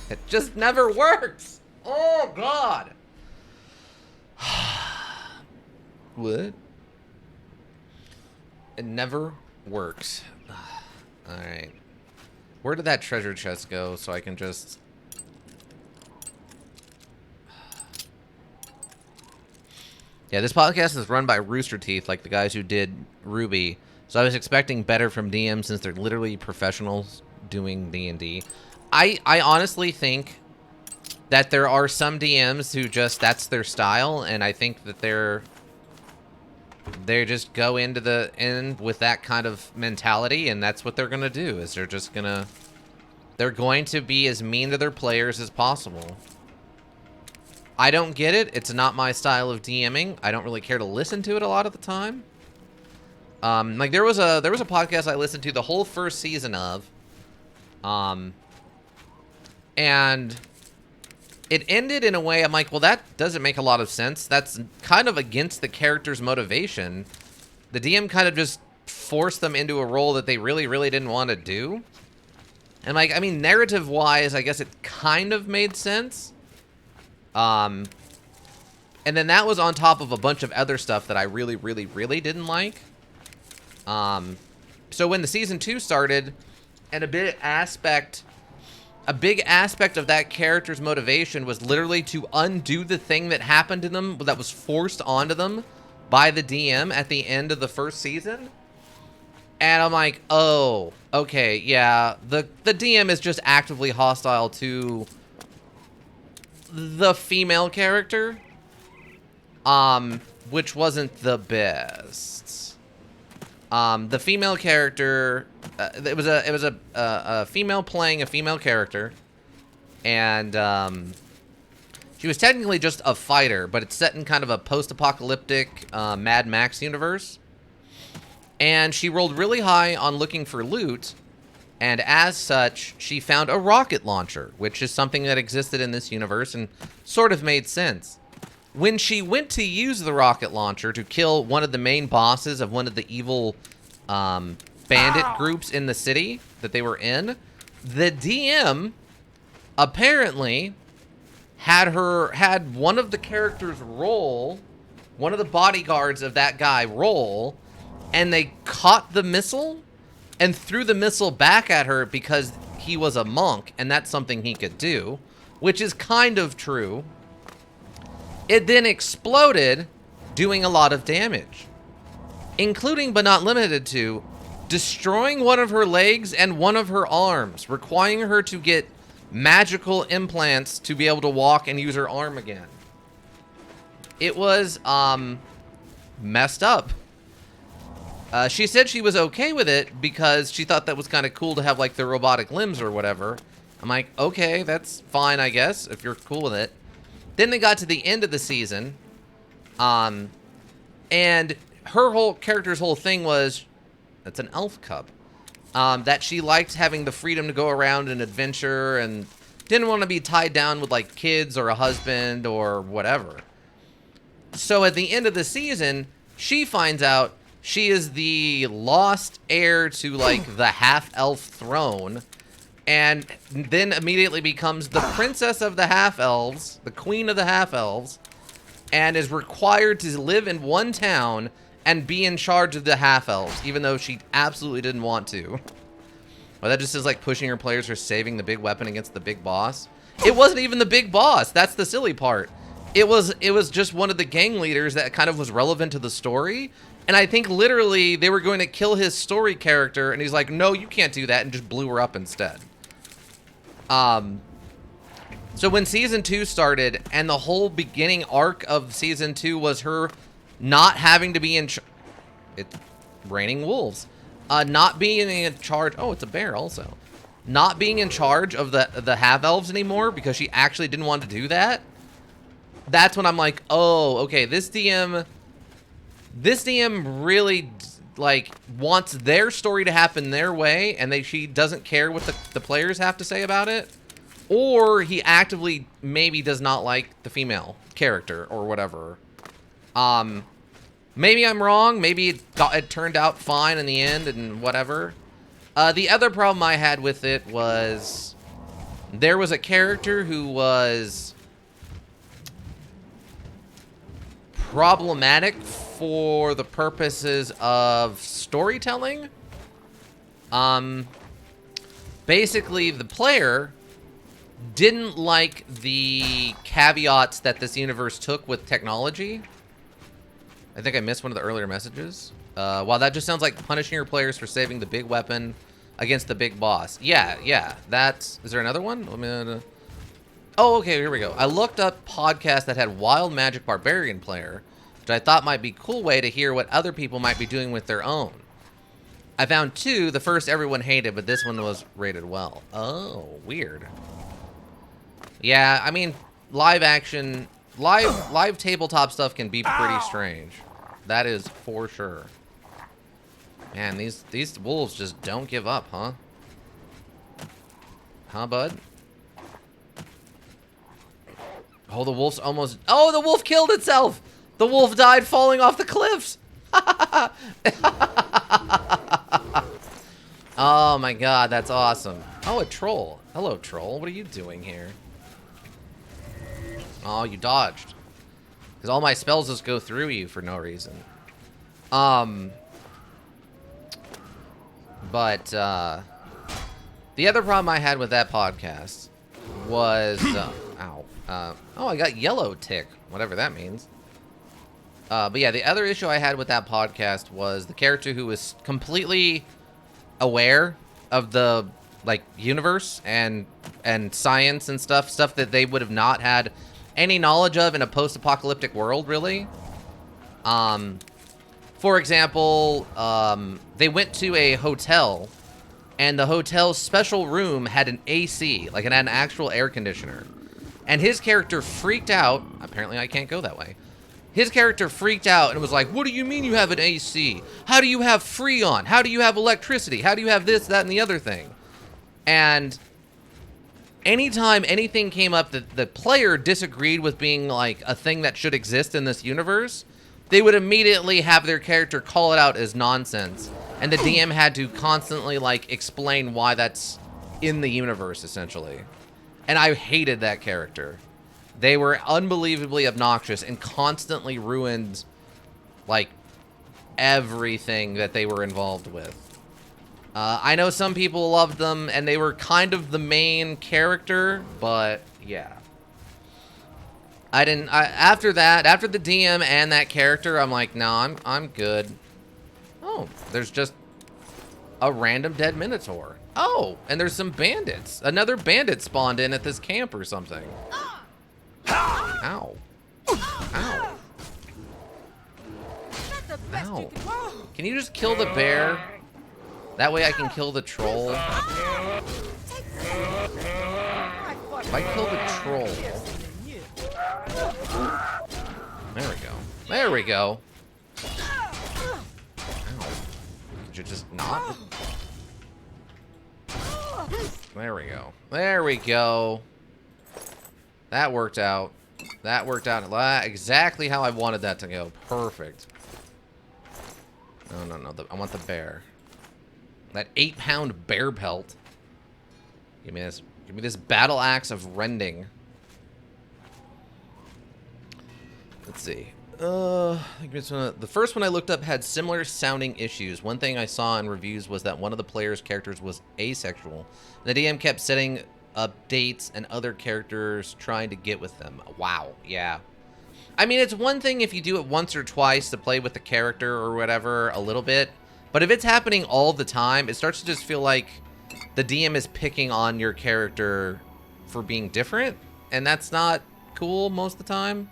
It just never works. Oh god. What? It never works. Alright. Where did that treasure chest go so I can just... Yeah, this podcast is run by Rooster Teeth, like the guys who did Ruby. So I was expecting better from DMs since they're literally professionals doing D&D. I honestly think that there are some DMs who just, that's their style, and I think that they just go into the end with that kind of mentality, and that's what they're gonna do, is they're going to be as mean to their players as possible. I don't get it. It's not my style of DMing. I don't really care to listen to it a lot of the time. Like there was a podcast I listened to the whole first season of, and it ended in a way I'm like, well, that doesn't make a lot of sense. That's kind of against the character's motivation. The DM kind of just forced them into a role that they really, really didn't want to do. And like, I mean, narrative-wise, I guess it kind of made sense. And then that was on top of a bunch of other stuff that I really, really, really didn't like. So when the season 2 started, and a big aspect of that character's motivation was literally to undo the thing that happened to them, that was forced onto them by the DM at the end of the first season. And I'm like, oh, okay, yeah, the DM is just actively hostile to the female character, which wasn't the best. The female character, it was a female playing a female character, and she was technically just a fighter, but it's set in kind of a post-apocalyptic Mad Max universe. And she rolled really high on looking for loot, and as such, she found a rocket launcher, which is something that existed in this universe and sort of made sense. When she went to use the rocket launcher to kill one of the main bosses of one of the evil bandit groups in the city that they were in, the DM apparently had one of the characters roll, one of the bodyguards of that guy roll, and they caught the missile and threw the missile back at her because he was a monk, and that's something he could do, which is kind of true. It then exploded, doing a lot of damage, including but not limited to destroying one of her legs and one of her arms, requiring her to get magical implants to be able to walk and use her arm again. It was messed up. She said she was okay with it because she thought that was kind of cool to have like the robotic limbs or whatever. I'm like, okay, that's fine, I guess, if you're cool with it. Then they got to the end of the season, and her whole character's whole thing was, it's an elf cup, that she liked having the freedom to go around and adventure and didn't want to be tied down with like kids or a husband or whatever. So at the end of the season, she finds out she is the lost heir to like the half-elf throne, and then immediately becomes the princess of the half-elves, the queen of the half-elves, and is required to live in one town and be in charge of the half-elves, even though she absolutely didn't want to. Well, that just is like pushing her players for saving the big weapon against the big boss. It wasn't even the big boss. That's the silly part. It was just one of the gang leaders that kind of was relevant to the story. And I think literally they were going to kill his story character, and he's like, no, you can't do that, and just blew her up instead. So when season 2 started, and the whole beginning arc of season 2 was her not having to be in it's raining wolves. Not being in charge. Oh, it's a bear also. Not being in charge of the half-elves anymore because she actually didn't want to do that. That's when I'm like, oh, okay, this DM really like wants their story to happen their way, and she doesn't care what the players have to say about it. Or he actively maybe does not like the female character or whatever. Maybe I'm wrong. Maybe it turned out fine in the end and whatever. The other problem I had with it was there was a character who was problematic for the purposes of storytelling. Basically, the player didn't like the caveats that this universe took with technology. I think I missed one of the earlier messages. Wow, that just sounds like punishing your players for saving the big weapon against the big boss. Yeah. Is there another one? Oh, okay, here we go. I looked up podcasts that had Wild Magic Barbarian player, which I thought might be a cool way to hear what other people might be doing with their own. I found 2. The first everyone hated, but this one was rated well. Oh, weird. Yeah, I mean, live tabletop stuff can be pretty strange. That is for sure. Man, these wolves just don't give up, huh? Huh, bud? Oh, the wolf's almost... Oh, the wolf killed itself! The wolf died falling off the cliffs! Oh my god, that's awesome. Oh, a troll. Hello, troll. What are you doing here? Oh, you dodged. Because all my spells just go through you for no reason. But, the other problem I had with that podcast was, oh, I got yellow tick, whatever that means. But yeah, the other issue I had with that podcast was the character who was completely aware of the, like, universe and science and stuff that they would have not had any knowledge of in a post-apocalyptic world, really. For example, they went to a hotel, and the hotel's special room had an AC, like it had an actual air conditioner. And his character freaked out. Apparently I can't go that way. His character freaked out and was like, what do you mean you have an AC? How do you have Freon? How do you have electricity? How do you have this, that, and the other thing? And anytime anything came up that the player disagreed with being like a thing that should exist in this universe, they would immediately have their character call it out as nonsense. And the DM had to constantly like explain why that's in the universe, essentially. And I hated that character. They were unbelievably obnoxious and constantly ruined like everything that they were involved with. I know some people loved them, and they were kind of the main character, but yeah. After the DM and that character, I'm like, no, I'm good. Oh, there's just a random dead Minotaur. Oh, and there's some bandits. Another bandit spawned in at this camp or something. Ow. Ow. Ow. Can you just kill the bear? That way I can kill the troll. If I kill the troll... There we go. There we go. Did you just not? There we go. There we go. That worked out. That worked out exactly how I wanted that to go. Perfect. No. I want the bear. That 8-pound bear pelt. Give me this. Give me this battle axe of rending. Let's see. I think the first one I looked up had similar sounding issues. One thing I saw in reviews was that one of the player's characters was asexual. The DM kept setting up dates and other characters trying to get with them. Wow, yeah. I mean, it's one thing if you do it once or twice to play with the character or whatever a little bit, but if it's happening all the time, it starts to just feel like the DM is picking on your character for being different, and that's not cool most of the time.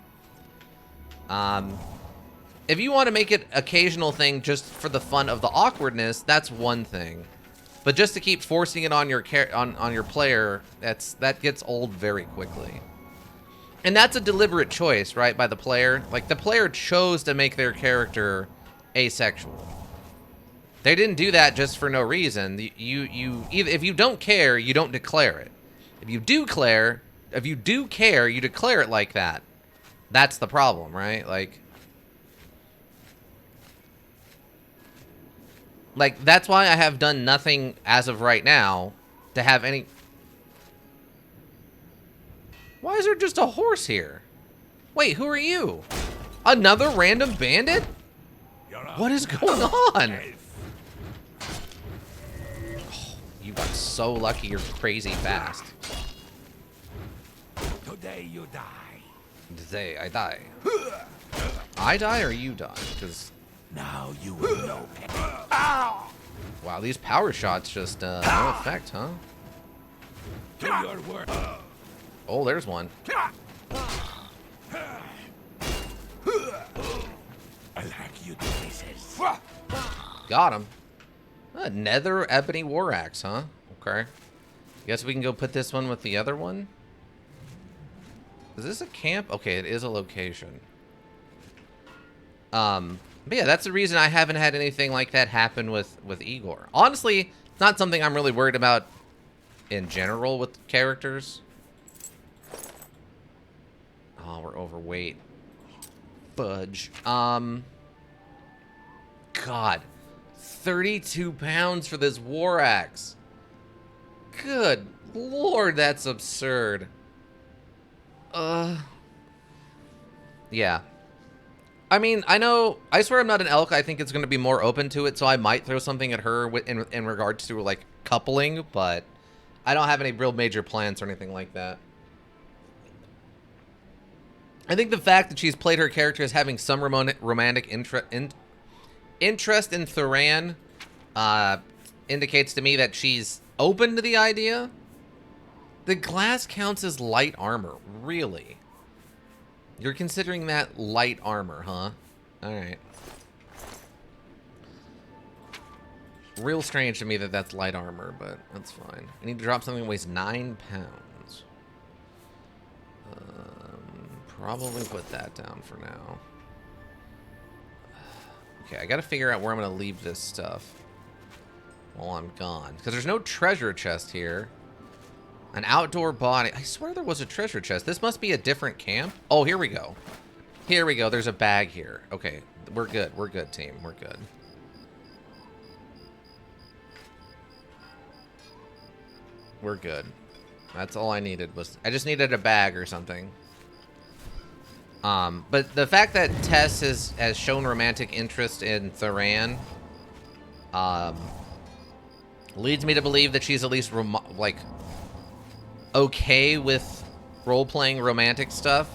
If you want to make it occasional thing just for the fun of the awkwardness, that's one thing. But just to keep forcing it on your on your player, that gets old very quickly. And that's a deliberate choice, right, by the player. Like, the player chose to make their character asexual. They didn't do that just for no reason. If you don't care, you don't declare it. If you do care, you declare it like that. That's the problem, right? Like, that's why I have done nothing as of right now to have any... Why is there just a horse here? Wait, who are you? Another random bandit? What is going on? Oh, you got so lucky you're crazy fast. Today you die. Today I die. I die or you die? Because... Now you will know. Wow, these power shots just no effect, huh? Do your work. Oh, there's one. I like you pieces. Got him. Nether ebony war axe, huh? Okay. Guess we can go put this one with the other one. Is this a camp? Okay, it is a location. But yeah, that's the reason I haven't had anything like that happen with Igor. Honestly, it's not something I'm really worried about in general with characters. Oh, we're overweight. Fudge. God. 32 pounds for this war axe. Good lord, that's absurd. Yeah. I mean, I swear I'm not an elk. I think it's going to be more open to it, so I might throw something at her in regards to, like, coupling, but I don't have any real major plans or anything like that. I think the fact that she's played her character as having some romantic interest in Thuran indicates to me that she's open to the idea. The glass counts as light armor, really? You're considering that light armor, huh? Alright. Real strange to me that that's light armor, but that's fine. I need to drop something that weighs 9 pounds. Probably put that down for now. Okay, I gotta figure out where I'm gonna leave this stuff while I'm gone. Because there's no treasure chest here. An outdoor body. I swear there was a treasure chest. This must be a different camp. Oh, here we go. Here we go. There's a bag here. Okay, we're good. We're good, team. We're good. We're good. That's all I needed was... I just needed a bag or something. But the fact that Tess has shown romantic interest in Thuran, leads me to believe that she's at least, like... okay with role-playing romantic stuff.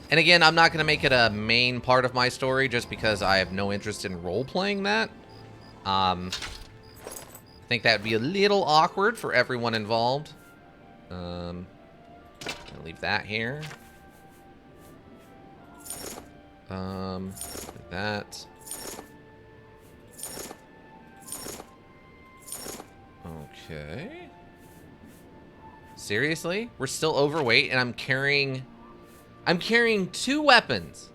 And again, I'm not going to make it a main part of my story just because I have no interest in role-playing that. I think that would be a little awkward for everyone involved. I'll leave that here. That. Okay. Seriously? We're still overweight and I'm carrying 2 weapons.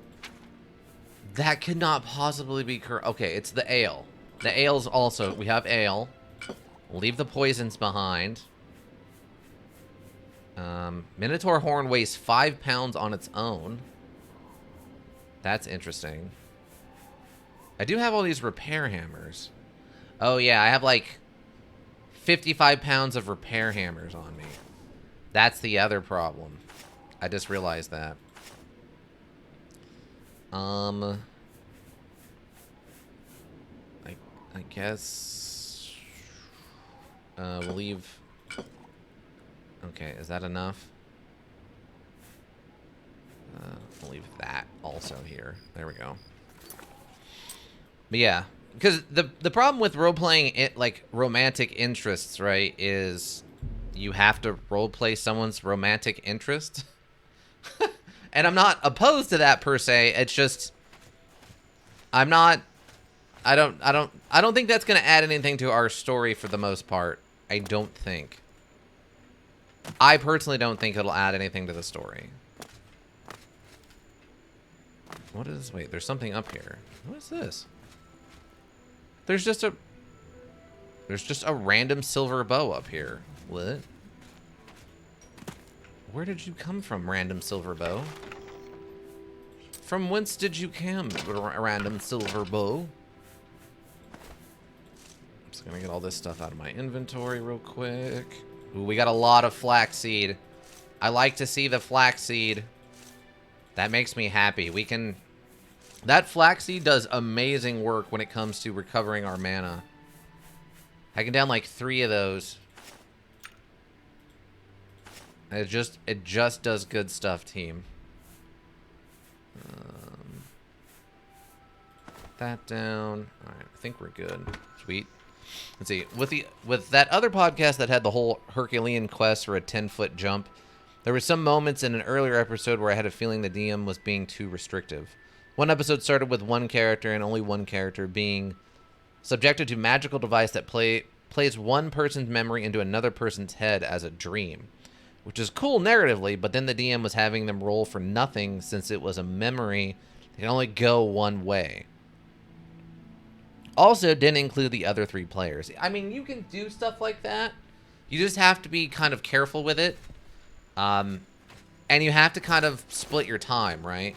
That could not possibly be correct. Okay, it's the ale. The ale's also... We have ale. Leave the poisons behind. Minotaur horn weighs 5 pounds on its own. That's interesting. I do have all these repair hammers. Oh, yeah. I have, like, 55 pounds of repair hammers on me. That's the other problem. I just realized that. I guess we'll leave. Okay, is that enough? We'll leave that also here. There we go. But yeah, because the problem with role playing it like romantic interests, right, is you have to role play someone's romantic interest. And I'm not opposed to that per se. It's just I don't think that's going to add anything to our story for the most part. I don't think. I personally don't think it'll add anything to the story. What is... Wait, there's something up here. What is this? There's just a random silver bow up here. What? Where did you come from, random silver bow? From whence did you come, random silver bow? I'm just gonna get all this stuff out of my inventory real quick. Ooh, we got a lot of flaxseed. I like to see the flaxseed. That makes me happy. We can... That flaxseed does amazing work when it comes to recovering our mana. I can down like 3 of those. It just does good stuff, team. That down. All right, I think we're good. Sweet. Let's see. With that other podcast that had the whole Herculean quest for a 10-foot jump, there were some moments in an earlier episode where I had a feeling the DM was being too restrictive. One episode started with one character and only one character being subjected to magical device that plays one person's memory into another person's head as a dream, which is cool narratively, but then the DM was having them roll for nothing since it was a memory that can only go one way. Also, didn't include the other 3 players. I mean, you can do stuff like that. You just have to be kind of careful with it. And you have to kind of split your time, right?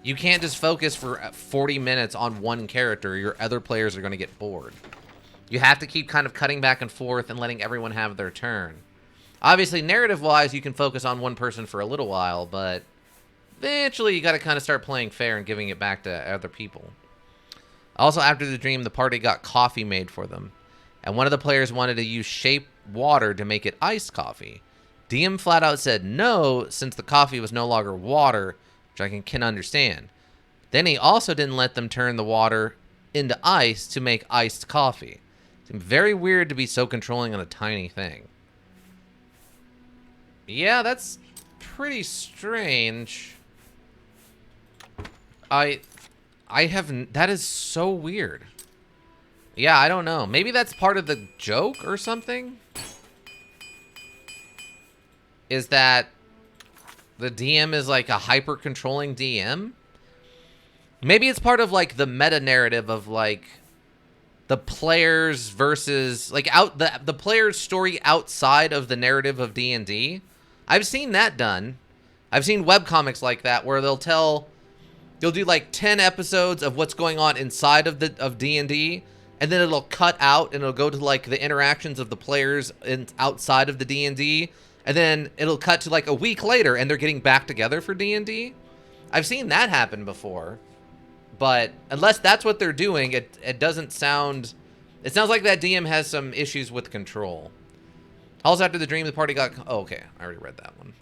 You can't just focus for 40 minutes on one character. Your other players are going to get bored. You have to keep kind of cutting back and forth and letting everyone have their turn. Obviously, narrative-wise, you can focus on one person for a little while, but eventually you got to kind of start playing fair and giving it back to other people. Also, after the dream, the party got coffee made for them, and one of the players wanted to use shape water to make it iced coffee. DM flat out said no, since the coffee was no longer water, which I can understand. Then he also didn't let them turn the water into ice to make iced coffee. Seemed very weird to be so controlling on a tiny thing. Yeah, that's pretty strange. That is so weird. Yeah, I don't know. Maybe that's part of the joke or something? Is that the DM is like a hyper-controlling DM? Maybe it's part of like the meta-narrative of like the players versus like the player's story outside of the narrative of D&D. I've seen that done. I've seen webcomics like that where they'll do like 10 episodes of what's going on inside of D&D, and then it'll cut out and it'll go to like the interactions of the players outside of the D&D, and then it'll cut to like a week later and they're getting back together for D&D. I've seen that happen before. But unless that's what they're doing, it doesn't sound... It sounds like that DM has some issues with control. Also, after the dream, the party got... Oh, okay. I already read that one.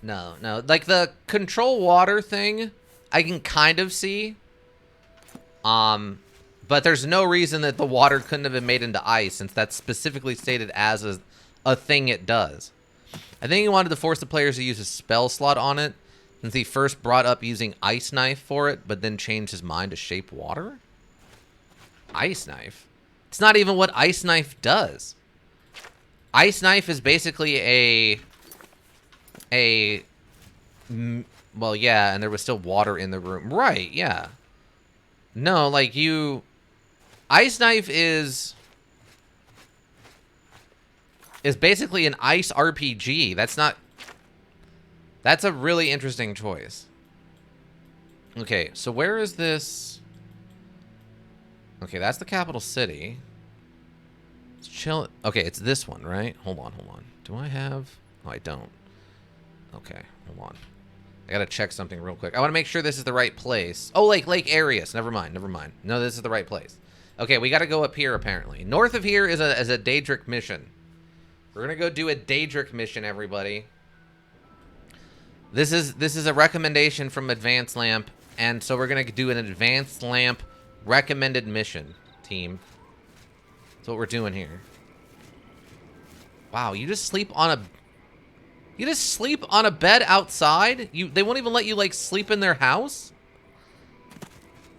No. Like, the control water thing, I can kind of see. But there's no reason that the water couldn't have been made into ice, since that's specifically stated as a thing it does. I think he wanted to force the players to use a spell slot on it, since he first brought up using Ice Knife for it, but then changed his mind to Shape Water? Ice Knife? It's not even what Ice Knife does. Ice Knife is basically well, yeah, and there was still water in the room. Right, yeah. No, like Ice Knife is basically an ice RPG. That's a really interesting choice. Okay, so where is this? Okay, that's the capital city. It's chill. Okay, it's this one, right? Hold on. Do I have? Oh, I don't. Okay, hold on. I gotta check something real quick. I want to make sure this is the right place. Oh, Lake Arius. Never mind. No, this is the right place. Okay, we gotta go up here apparently. North of here is a Daedric mission. We're gonna go do a Daedric mission, everybody. This is a recommendation from Advanced Lamp, and so we're gonna do an Advanced Lamp recommended mission, team. That's what we're doing here. Wow, you just sleep on a bed outside? They won't even let you like sleep in their house?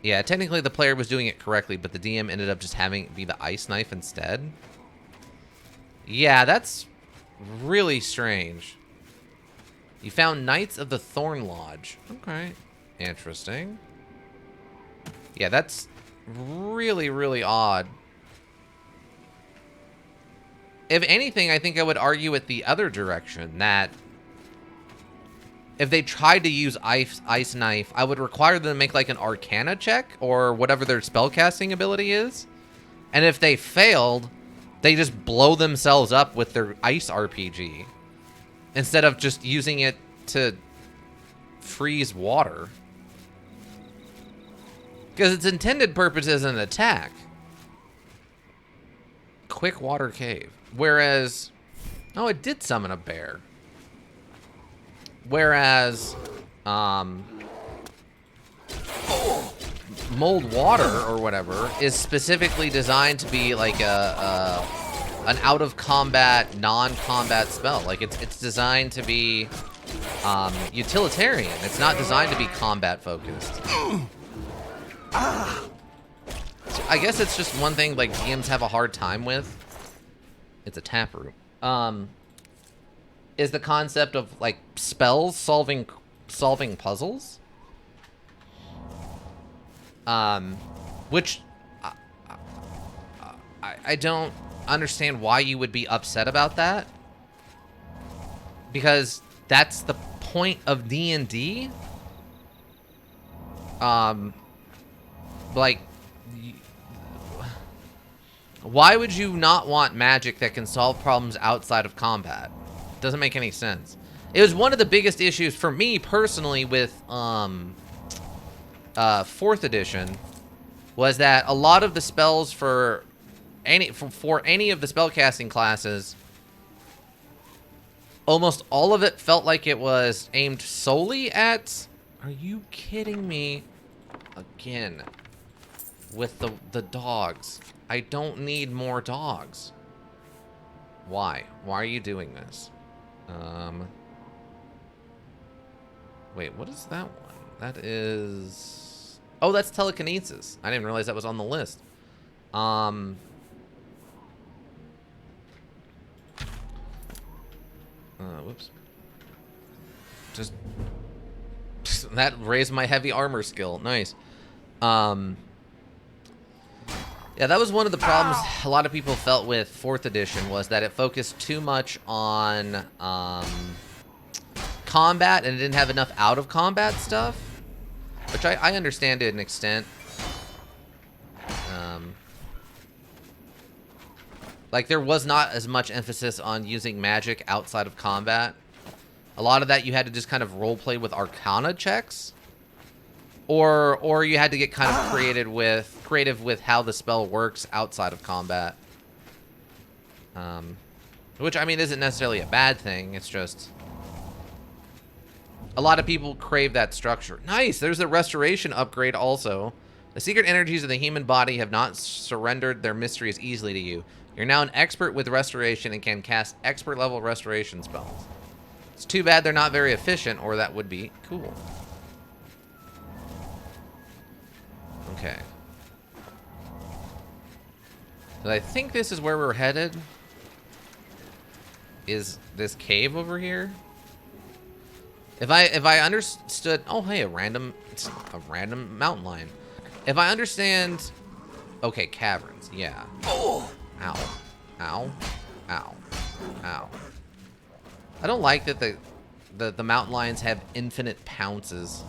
Yeah, technically the player was doing it correctly, but the DM ended up just having it be the ice knife instead. Yeah, that's really strange. You found Knights of the Thorn Lodge. Okay. Interesting. Yeah, that's really, really odd. If anything, I think I would argue it the other direction, that if they tried to use Ice Knife, I would require them to make like an Arcana check or whatever their spellcasting ability is. And if they failed, they just blow themselves up with their Ice RPG instead of just using it to freeze water. Because its intended purpose is an attack. Quick water cave. Whereas, oh, it did summon a bear. Whereas, mold water or whatever is specifically designed to be like an out of combat, non-combat spell. Like it's designed to be utilitarian. It's not designed to be combat focused. So I guess it's just one thing like DMs have a hard time with. It's a taproot. Is the concept of like spells solving puzzles. Which I don't understand why you would be upset about that. Because that's the point of D&D. Like, why would you not want magic that can solve problems outside of combat? Doesn't make any sense. It was one of the biggest issues for me personally with 4th edition, was that a lot of the spells for any of the spellcasting classes, almost all of it felt like it was aimed solely at. Are you kidding me? Again, with the dogs. I don't need more dogs. Why? Why are you doing this? Wait, what is that one? That is... Oh, that's telekinesis. I didn't realize that was on the list. Whoops. Just... that raised my heavy armor skill. Nice. Yeah, that was one of the problems a lot of people felt with 4th edition, was that it focused too much on combat and it didn't have enough out-of-combat stuff, which I understand to an extent. Like, there was not as much emphasis on using magic outside of combat. A lot of that you had to just kind of roleplay with Arcana checks. Or you had to get kind of creative with how the spell works outside of combat. Which, I mean, isn't necessarily a bad thing. It's just... a lot of people crave that structure. Nice! There's a restoration upgrade also. The secret energies of the human body have not surrendered their mysteries easily to you. You're now an expert with restoration and can cast expert-level restoration spells. It's too bad they're not very efficient, or that would be cool. Okay. I think this is where we're headed. Is this cave over here? If I understood... oh, hey, a random mountain lion. If I understand Okay, caverns. Yeah. Ow. Ow. Ow. Ow. I don't like that the mountain lions have infinite pounces.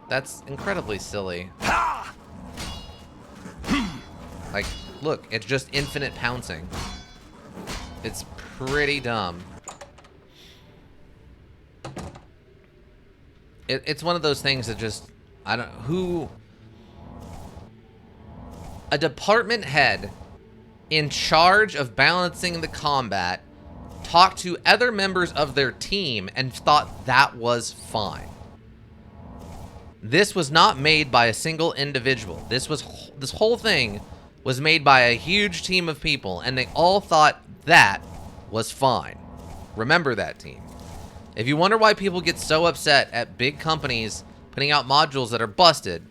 That's incredibly silly. Like, look, it's just infinite pouncing. It's pretty dumb. It's one of those things that just, I don't, who, a department head in charge of balancing the combat talked to other members of their team and thought that was fine. This was not made by a single individual. This whole thing was made by a huge team of people, and they all thought that was fine. Remember that, team. If you wonder why people get so upset at big companies putting out modules that are busted,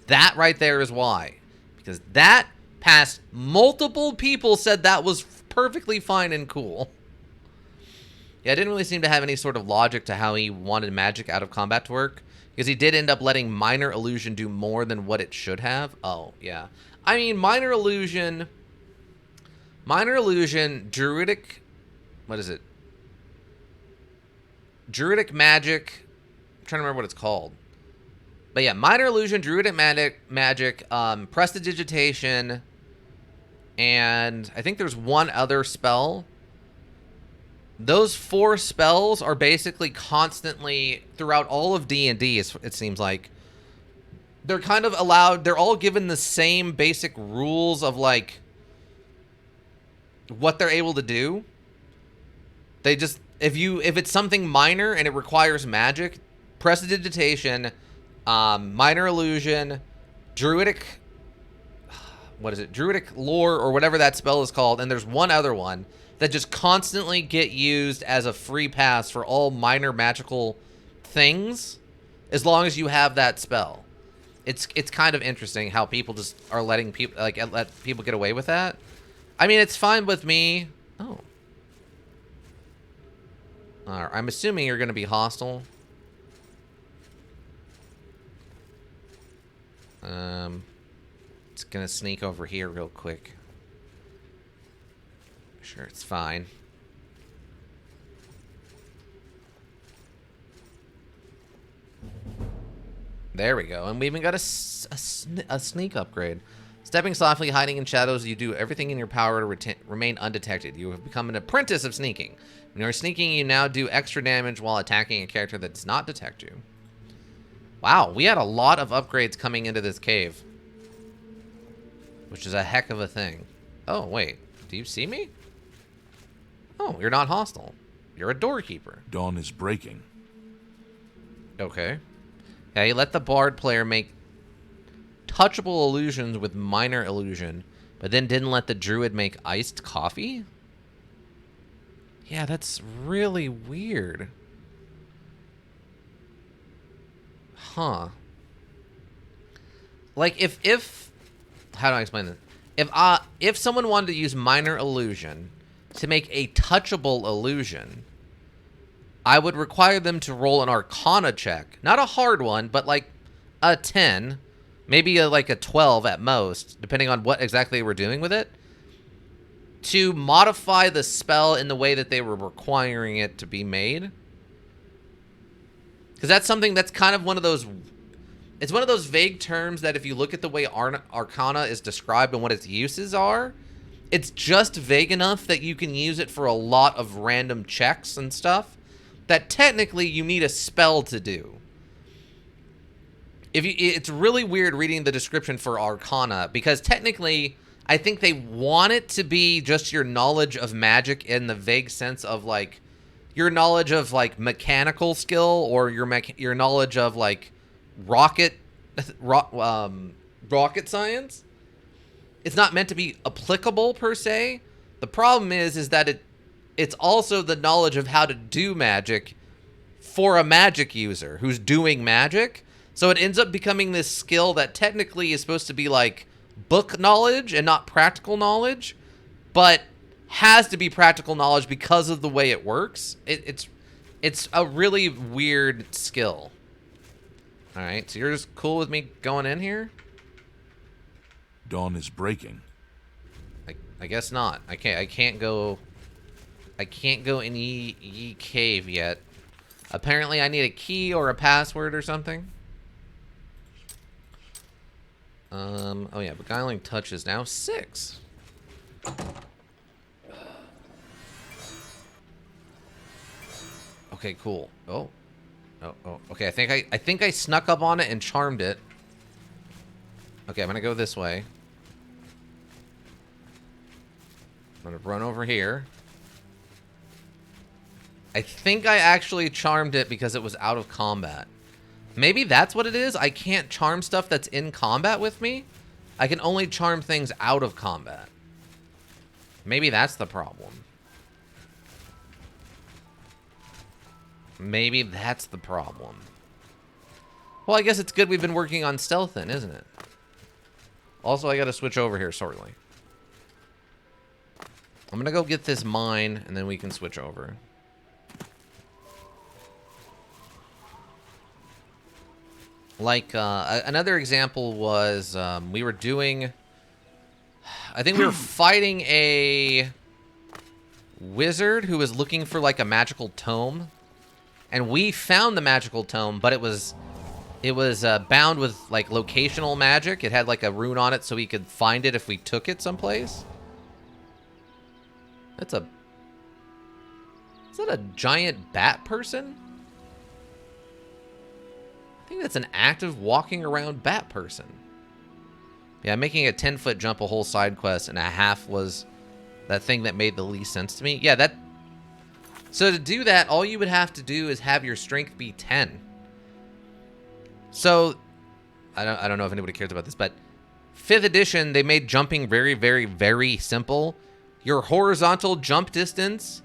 that right there is why. Because that past multiple people said that was perfectly fine and cool. Yeah, it didn't really seem to have any sort of logic to how he wanted magic out of combat to work. Because he did end up letting Minor Illusion do more than what it should have. Oh, yeah. I mean, Minor Illusion, Druidic, what is it? Druidic Magic, I'm trying to remember what it's called. But yeah, Minor Illusion, Druidic Magic, Prestidigitation, and I think there's one other spell. Those 4 spells are basically constantly, throughout all of D&D, it seems like, they're kind of allowed, they're all given the same basic rules of, like, what they're able to do. They just, if it's something minor and it requires magic, Prestidigitation, Minor Illusion, Druidic, what is it? Druidic Lore, or whatever that spell is called, and there's one other one that just constantly get used as a free pass for all minor magical things, as long as you have that spell. It's kind of interesting how people just are letting people, like, let people get away with that. I mean, it's fine with me. Oh. Alright, I'm assuming you're going to be hostile. Just going to sneak over here real quick. Sure, it's fine. There we go. And we even got a sneak upgrade. Stepping softly, hiding in shadows, you do everything in your power to remain undetected. You have become an apprentice of sneaking. When you're sneaking, you now do extra damage while attacking a character that does not detect you. Wow, we had a lot of upgrades coming into this cave. Which is a heck of a thing. Oh, wait. Do you see me? Oh, you're not hostile. You're a doorkeeper. Dawn is breaking. Okay. Yeah, you let the bard player make touchable illusions with minor illusion, but then didn't let the druid make iced coffee? Yeah, that's really weird. Huh. Like, if how do I explain this? If someone wanted to use minor illusion to make a touchable illusion, I would require them to roll an Arcana check. Not a hard one, but like a 10, maybe like a 12 at most, depending on what exactly we're doing with it, to modify the spell in the way that they were requiring it to be made. Because that's something that's kind of one of those... It's one of those vague terms that if you look at the way Arcana is described and what its uses are, it's just vague enough that you can use it for a lot of random checks and stuff that technically you need a spell to do. It's really weird reading the description for Arcana, because technically I think they want it to be just your knowledge of magic in the vague sense of like your knowledge of like mechanical skill, or your knowledge of like rocket science. It's not meant to be applicable per se. The problem is that it's also the knowledge of how to do magic for a magic user who's doing magic. So it ends up becoming this skill that technically is supposed to be like book knowledge and not practical knowledge, but has to be practical knowledge because of the way it works. It's a really weird skill. All right, so you're just cool with me going in here? Dawn is breaking. I guess not. I can't go in ye cave yet. Apparently I need a key or a password or something. Oh yeah, beguiling touch is now 6. Okay, cool. Oh. Okay, I think I snuck up on it and charmed it. Okay, I'm gonna go this way. I'm gonna run over here. I think I actually charmed it because it was out of combat. Maybe that's what it is. I can't charm stuff that's in combat with me. I can only charm things out of combat. Maybe that's the problem. Maybe that's the problem. Well, I guess it's good we've been working on stealth then, isn't it? Also, I gotta switch over here shortly. I'm gonna go get this mine, and then we can switch over. Like, another example was, we were doing... I think we were fighting a wizard who was looking for, like, a magical tome. And we found the magical tome, but it was bound with, like, locational magic. It had, like, a rune on it so we could find it if we took it someplace. That's a... Is that a giant bat person? I think that's an active walking around bat person. Yeah, making a 10-foot jump a whole side quest and a half was that thing that made the least sense to me. Yeah, that... So to do that, all you would have to do is have your strength be 10. So, I don't know if anybody cares about this, but 5th edition, they made jumping very, very, very simple. Your horizontal jump distance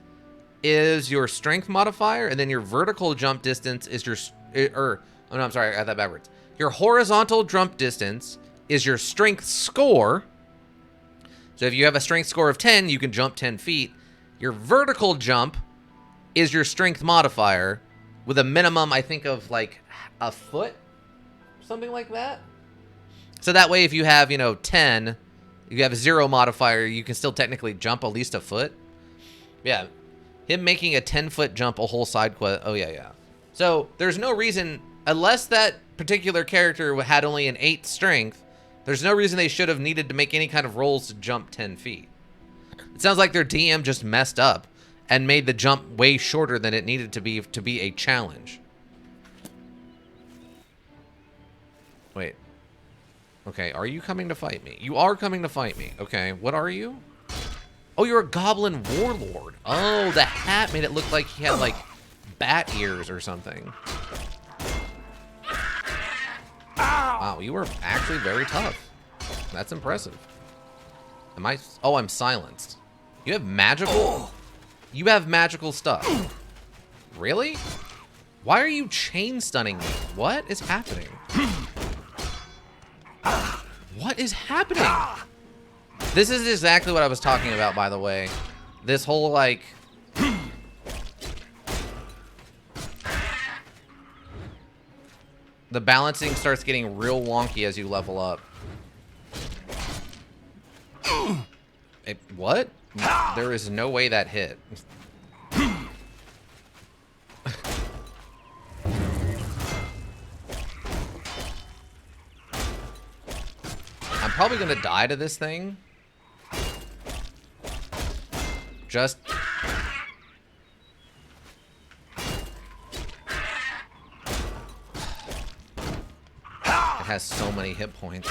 is your strength modifier, and then your vertical jump distance is your... Oh, no, I'm sorry. I got that backwards. Your horizontal jump distance is your strength score. So if you have a strength score of 10, you can jump 10 feet. Your vertical jump is your strength modifier with a minimum, I think, of like a foot. Something like that. So that way, if you have, 10, you have a 0 modifier, you can still technically jump at least a foot. Yeah. Him making a 10-foot jump a whole side quest. Oh, yeah. So there's no reason... Unless that particular character had only an 8 strength, there's no reason they should have needed to make any kind of rolls to jump 10 feet. It sounds like their DM just messed up and made the jump way shorter than it needed to be a challenge. Wait. Okay, are you coming to fight me? You are coming to fight me. Okay, what are you? Oh, you're a goblin warlord. Oh, the hat made it look like he had, like, bat ears or something. Wow, you were actually very tough. That's impressive. Am I... Oh, I'm silenced. You have magical... You have magical stuff. Really? Why are you chain stunning me? What is happening? What is happening? This is exactly what I was talking about, by the way. This whole, like... The balancing starts getting real wonky as you level up. What? There is no way that hit. I'm probably gonna die to this thing. Just... It has so many hit points.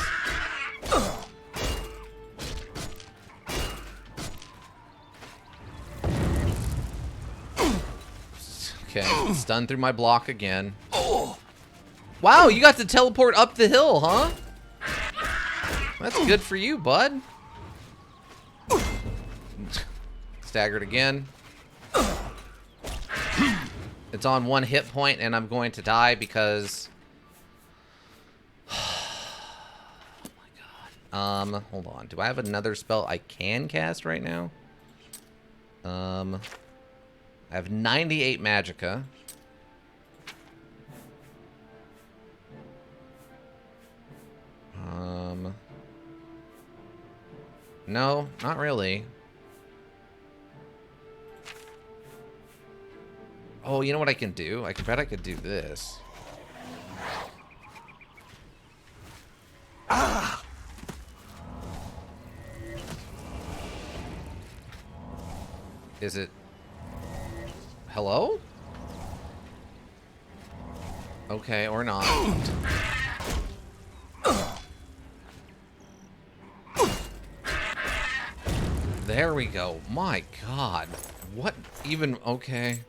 Okay, stunned through my block again. Wow, you got to teleport up the hill, huh? That's good for you, bud. Staggered again. It's on 1 hit point, and I'm going to die because... Oh my god. Hold on. Do I have another spell I can cast right now? I have 98 magicka. No, not really. Oh, you know what I can do? I bet I could do this. Ah! Is it... Hello? Okay, or not. There we go. My God. What even... Okay.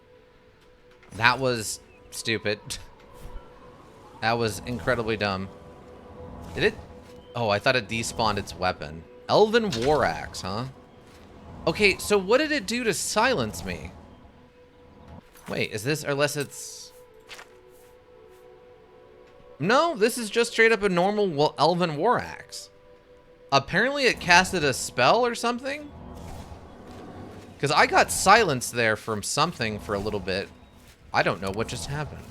That was stupid. That was incredibly dumb. Did it... Oh, I thought it despawned its weapon. Elven War Axe, huh? Okay, so what did it do to silence me? Wait, is this... Unless it's... No, this is just straight up a normal Elven War Axe. Apparently it casted a spell or something? Because I got silenced there from something for a little bit. I don't know what just happened.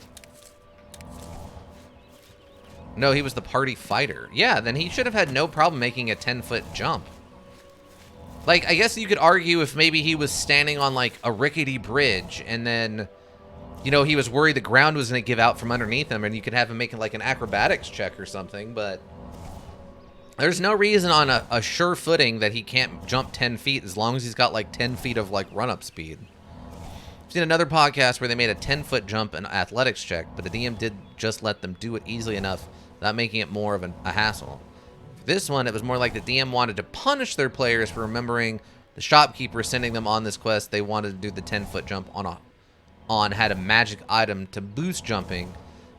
No, he was the party fighter. Yeah, then he should have had no problem making a 10-foot jump. Like, I guess you could argue if maybe he was standing on, like, a rickety bridge, and then, you know, he was worried the ground was going to give out from underneath him, and you could have him making, like, an acrobatics check or something, but there's no reason on a sure footing that he can't jump 10 feet as long as he's got, like, 10 feet of, like, run-up speed. I've seen another podcast where they made a 10-foot jump in athletics check, but the DM did just let them do it easily enough without making it more of a hassle. For this one, it was more like the DM wanted to punish their players for remembering the shopkeeper sending them on this quest. They wanted to do the 10-foot jump had a magic item to boost jumping,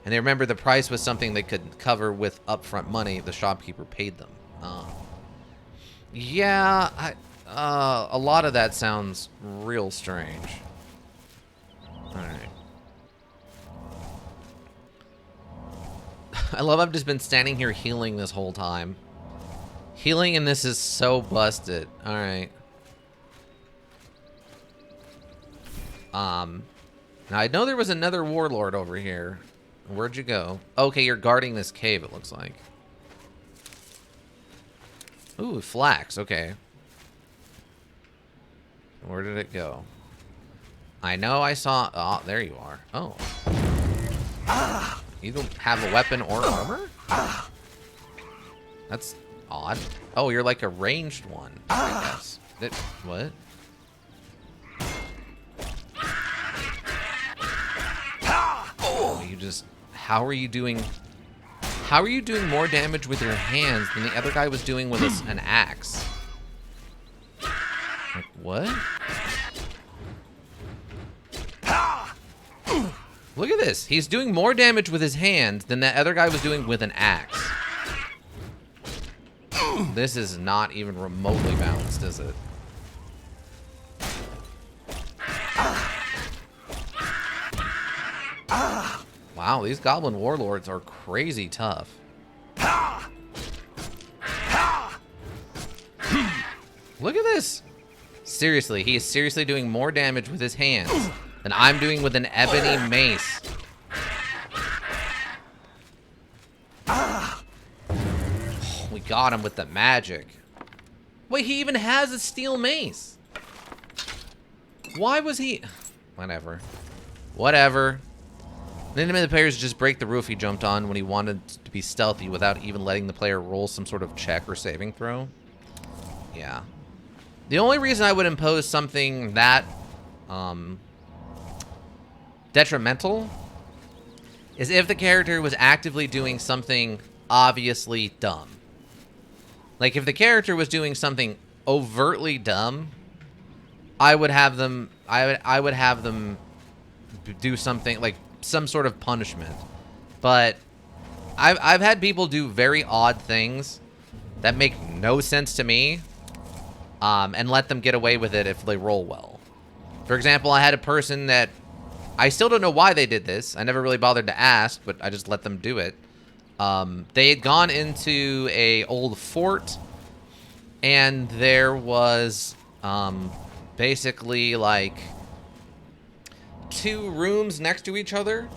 and they remembered the price was something they could cover with upfront money the shopkeeper paid them. Yeah, a lot of that sounds real strange. Alright. I love I've just been standing here healing this whole time. Healing in this is so busted. Alright. Now I know there was another warlord over here. Where'd you go? Okay, you're guarding this cave, it looks like. Ooh, flax, okay. Where did it go? I know I saw... Oh, there you are. Oh. You don't have a weapon or armor? That's odd. Oh, you're like a ranged one, I guess. What? Oh, you just... How are you doing more damage with your hands than the other guy was doing with an axe? Like, what? Look at this. He's doing more damage with his hands than that other guy was doing with an axe. This is not even remotely balanced, is it? Wow, these goblin warlords are crazy tough. Look at this. Seriously, he is seriously doing more damage with his hands than I'm doing with an ebony mace. Oh, we got him with the magic. Wait, he even has a steel mace. Why was he... Whatever. Whatever. Then the players just break the roof he jumped on when he wanted to be stealthy without even letting the player roll some sort of check or saving throw. Yeah. The only reason I would impose something that detrimental is if the character was actively doing something obviously dumb. Like if the character was doing something overtly dumb, I would have them do something like some sort of punishment. But I've had people do very odd things that make no sense to me, and let them get away with it if they roll well. For example, I had a person that I still don't know why they did this. I never really bothered to ask, but I just let them do it. They had gone into a old fort, and there was basically like 2 rooms next to each other,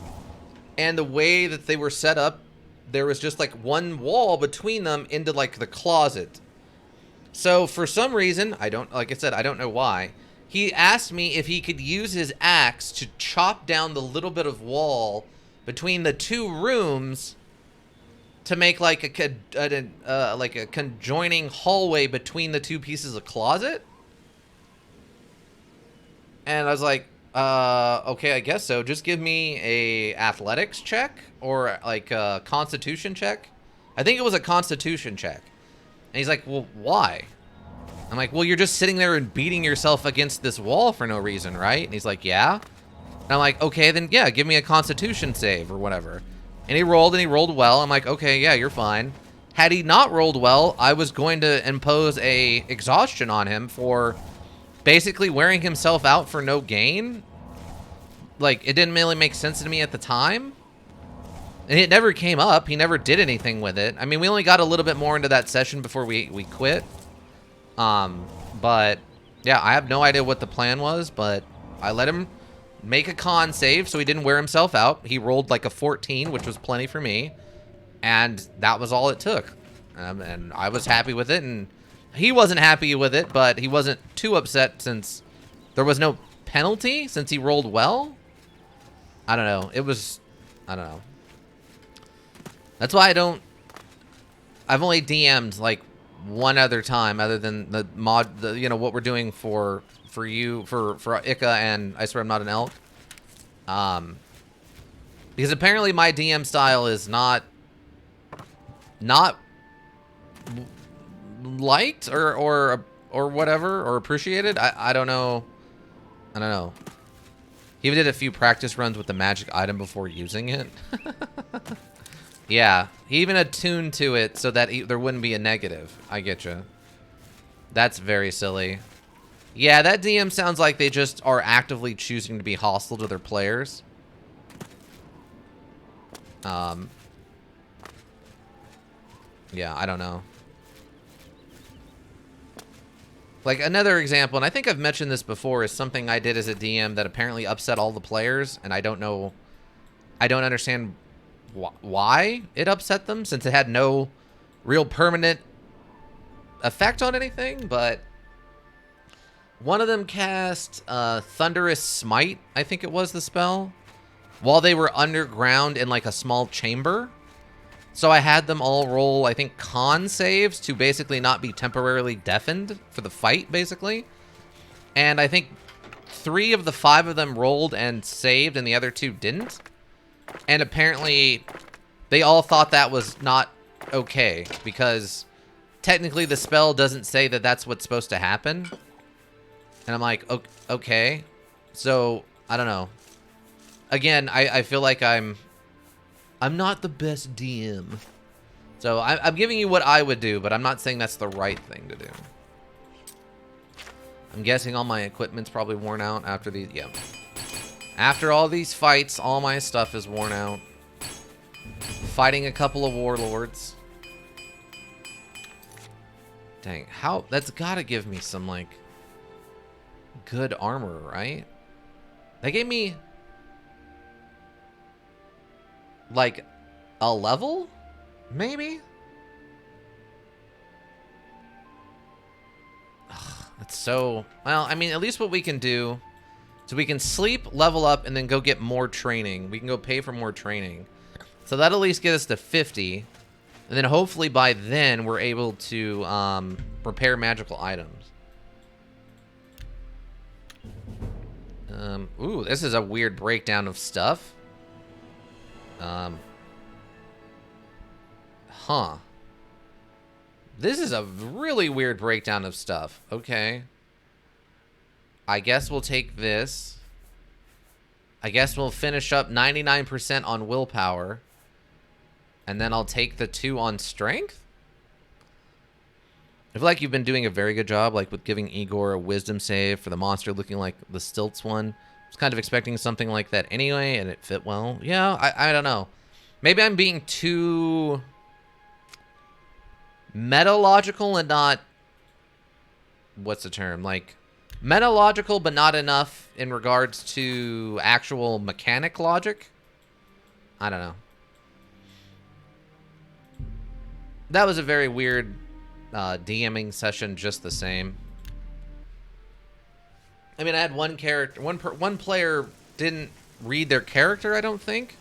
and the way that they were set up, there was just like one wall between them into like the closet. So for some reason, like I said, I don't know why, he asked me if he could use his axe to chop down the little bit of wall between the two rooms to make like a conjoining hallway between the two pieces of closet. And I was like, okay, I guess so. Just give me a athletics check or like a constitution check. I think it was a constitution check. And he's like, well, why? I'm like, well, you're just sitting there and beating yourself against this wall for no reason, right? And he's like, yeah. And I'm like, okay, then yeah, give me a constitution save or whatever. And he rolled well. I'm like, okay, yeah, you're fine. Had he not rolled well, I was going to impose a exhaustion on him for basically wearing himself out for no gain. Like, it didn't really make sense to me at the time. And it never came up. He never did anything with it. I mean, we only got a little bit more into that session before we quit. But yeah, I have no idea what the plan was, but I let him make a con save so he didn't wear himself out. He rolled like a 14, which was plenty for me. And that was all it took. And I was happy with it, and he wasn't happy with it, but he wasn't too upset since there was no penalty since he rolled well. I don't know. I don't know. That's why I've only DM'd like one other time other than the mod, you know, what we're doing for Ika and I Swear I'm Not an Elk. Because apparently my DM style is not liked or whatever, or appreciated. I don't know. I don't know. He even did a few practice runs with the magic item before using it. Yeah, he even attuned to it so that there wouldn't be a negative. I get you. That's very silly. Yeah, that DM sounds like they just are actively choosing to be hostile to their players. Yeah, I don't know. Like, another example, and I think I've mentioned this before, is something I did as a DM that apparently upset all the players, and I don't understand why it upset them, since it had no real permanent effect on anything. But one of them cast Thunderous Smite, I think it was the spell, while they were underground in like a small chamber. So I had them all roll, I think, con saves to basically not be temporarily deafened for the fight, basically. And I think 3 of the 5 of them rolled and saved, and the other 2 didn't. And apparently, they all thought that was not okay, because technically the spell doesn't say that that's what's supposed to happen. And I'm like, okay. So, I don't know. Again, I feel like I'm not the best DM. So, I'm giving you what I would do, but I'm not saying that's the right thing to do. I'm guessing all my equipment's probably worn out after these. Yeah. After all these fights, all my stuff is worn out. Fighting a couple of warlords. Dang, how? That's gotta give me some, like, good armor, right? They gave me, like, a level? Maybe? Ugh, that's so... Well, I mean, at least what we can do... So we can sleep, level up, and then go get more training. We can go pay for more training. So that'll at least get us to 50. And then hopefully by then we're able to repair magical items. Ooh, this is a weird breakdown of stuff. Huh. This is a really weird breakdown of stuff. Okay. I guess we'll take this. I guess we'll finish up 99% on willpower. And then I'll take the 2 on strength? I feel like you've been doing a very good job, like with giving Igor a wisdom save for the monster looking like the Stilts one. I was kind of expecting something like that anyway, and it fit well. Yeah, I don't know. Maybe I'm being too meta-logical and not... What's the term? Like... Meta-logical, but not enough in regards to actual mechanic logic. I don't know. That was a very weird DMing session just the same. I mean, I had one character, one player didn't read their character, I don't think.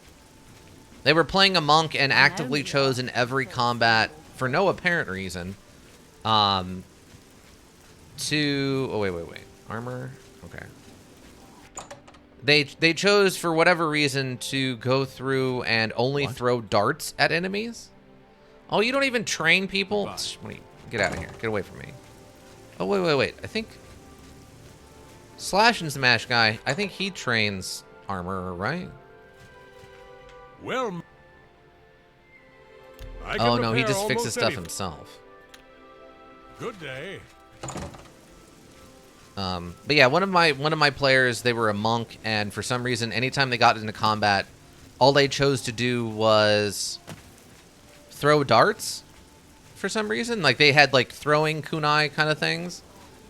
They were playing a monk and actively chose in every combat, for no apparent reason, to... Oh, wait. Armor? Okay. They chose, for whatever reason, to go through and only throw darts at enemies. Oh, you don't even train people? Get out of here. Get away from me. Oh, wait. I think... Slash and Smash guy, I think he trains armor, right? Well, Oh, no, he just repair fixes almost stuff anything. himself. Good day. But yeah, one of my players, they were a monk, and for some reason, anytime they got into combat, all they chose to do was throw darts. For some reason, like they had like throwing kunai kind of things,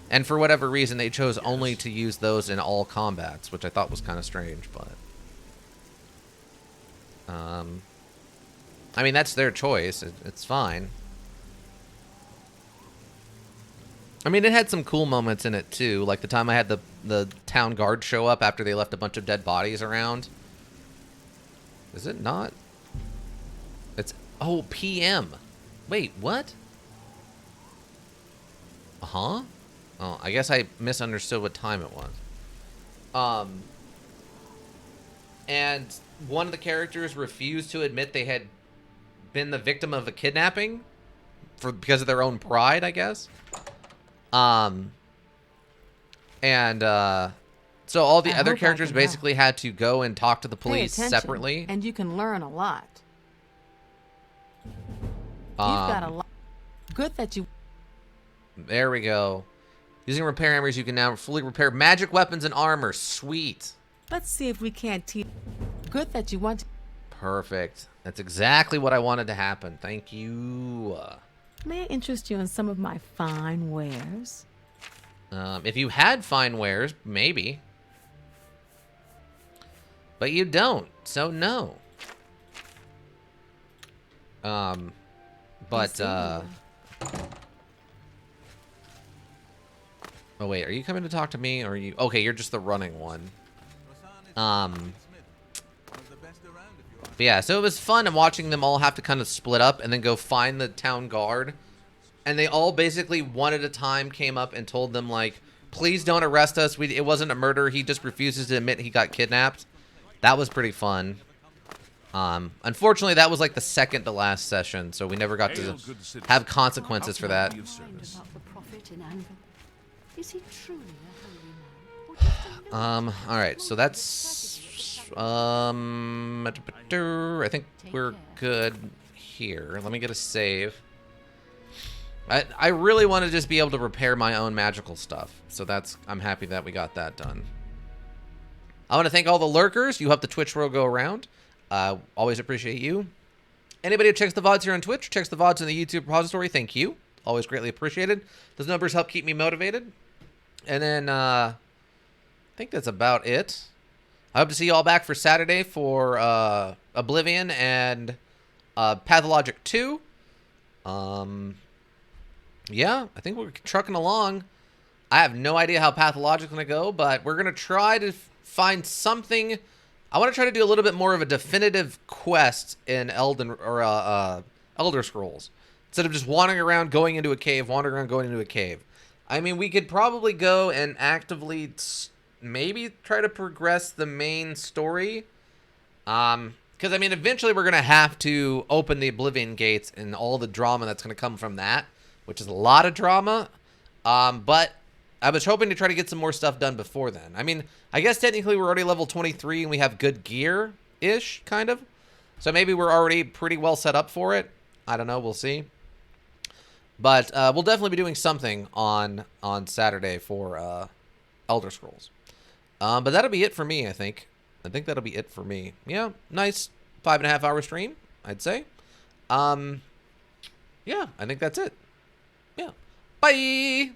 and for whatever reason, they chose only to use those in all combats, which I thought was kind of strange. But I mean, that's their choice. It's fine. I mean, it had some cool moments in it, too. Like the time I had the town guard show up after they left a bunch of dead bodies around. Is it not? It's... Oh, PM. Wait, what? Uh-huh. Oh, I guess I misunderstood what time it was. And one of the characters refused to admit they had been the victim of a kidnapping because of their own pride, I guess. So all the I other hope I characters can help. basically had to go and talk to the Pay police attention, separately. and you can learn a lot. You've Um, got a lot. Good that you. There we go. Using repair hammers, you can now fully repair magic weapons and armor. Sweet. Let's see if we can't teach. Good that you want. Perfect. That's exactly what I wanted to happen. Thank you. May I interest you in some of my fine wares? If you had fine wares, maybe. But you don't, so no. But, oh, wait, are you coming to talk to me, or are you... Okay, you're just the running one. But yeah, so it was fun watching them all have to kind of split up and then go find the town guard. And they all basically, one at a time, came up and told them, like, please don't arrest us. It wasn't a murder. He just refuses to admit he got kidnapped. That was pretty fun. Unfortunately, that was like the second to last session, so we never got to have consequences for that. Mind about the prophet in anger. Is he truly a holy man? Or just a loser? All right, so that's, I think we're good here. Let me get a save. I really want to just be able to repair my own magical stuff, so I'm happy that we got that done. I want to thank all the lurkers. You help the Twitch world go around. Always appreciate you. Anybody who checks the VODs here on Twitch, checks the VODs in the YouTube repository, thank you. Always greatly appreciated. Those numbers help keep me motivated. And then, I think that's about it. I hope to see you all back for Saturday for Oblivion and Pathologic 2. Yeah, I think we're trucking along. I have no idea how Pathologic's going to go, but we're going to try to find something. I want to try to do a little bit more of a definitive quest in Elder Scrolls. Instead of just wandering around, going into a cave, wandering around, going into a cave. I mean, we could probably go and actively maybe try to progress the main story. Because, I mean, eventually we're going to have to open the Oblivion gates and all the drama that's going to come from that, which is a lot of drama. But I was hoping to try to get some more stuff done before then. I mean, I guess technically we're already level 23 and we have good gear-ish, kind of. So maybe we're already pretty well set up for it. I don't know. We'll see. But we'll definitely be doing something on Saturday for Elder Scrolls. But that'll be it for me, I think. I think that'll be it for me. Yeah, nice 5.5 hour stream, I'd say. Yeah, I think that's it. Yeah. Bye!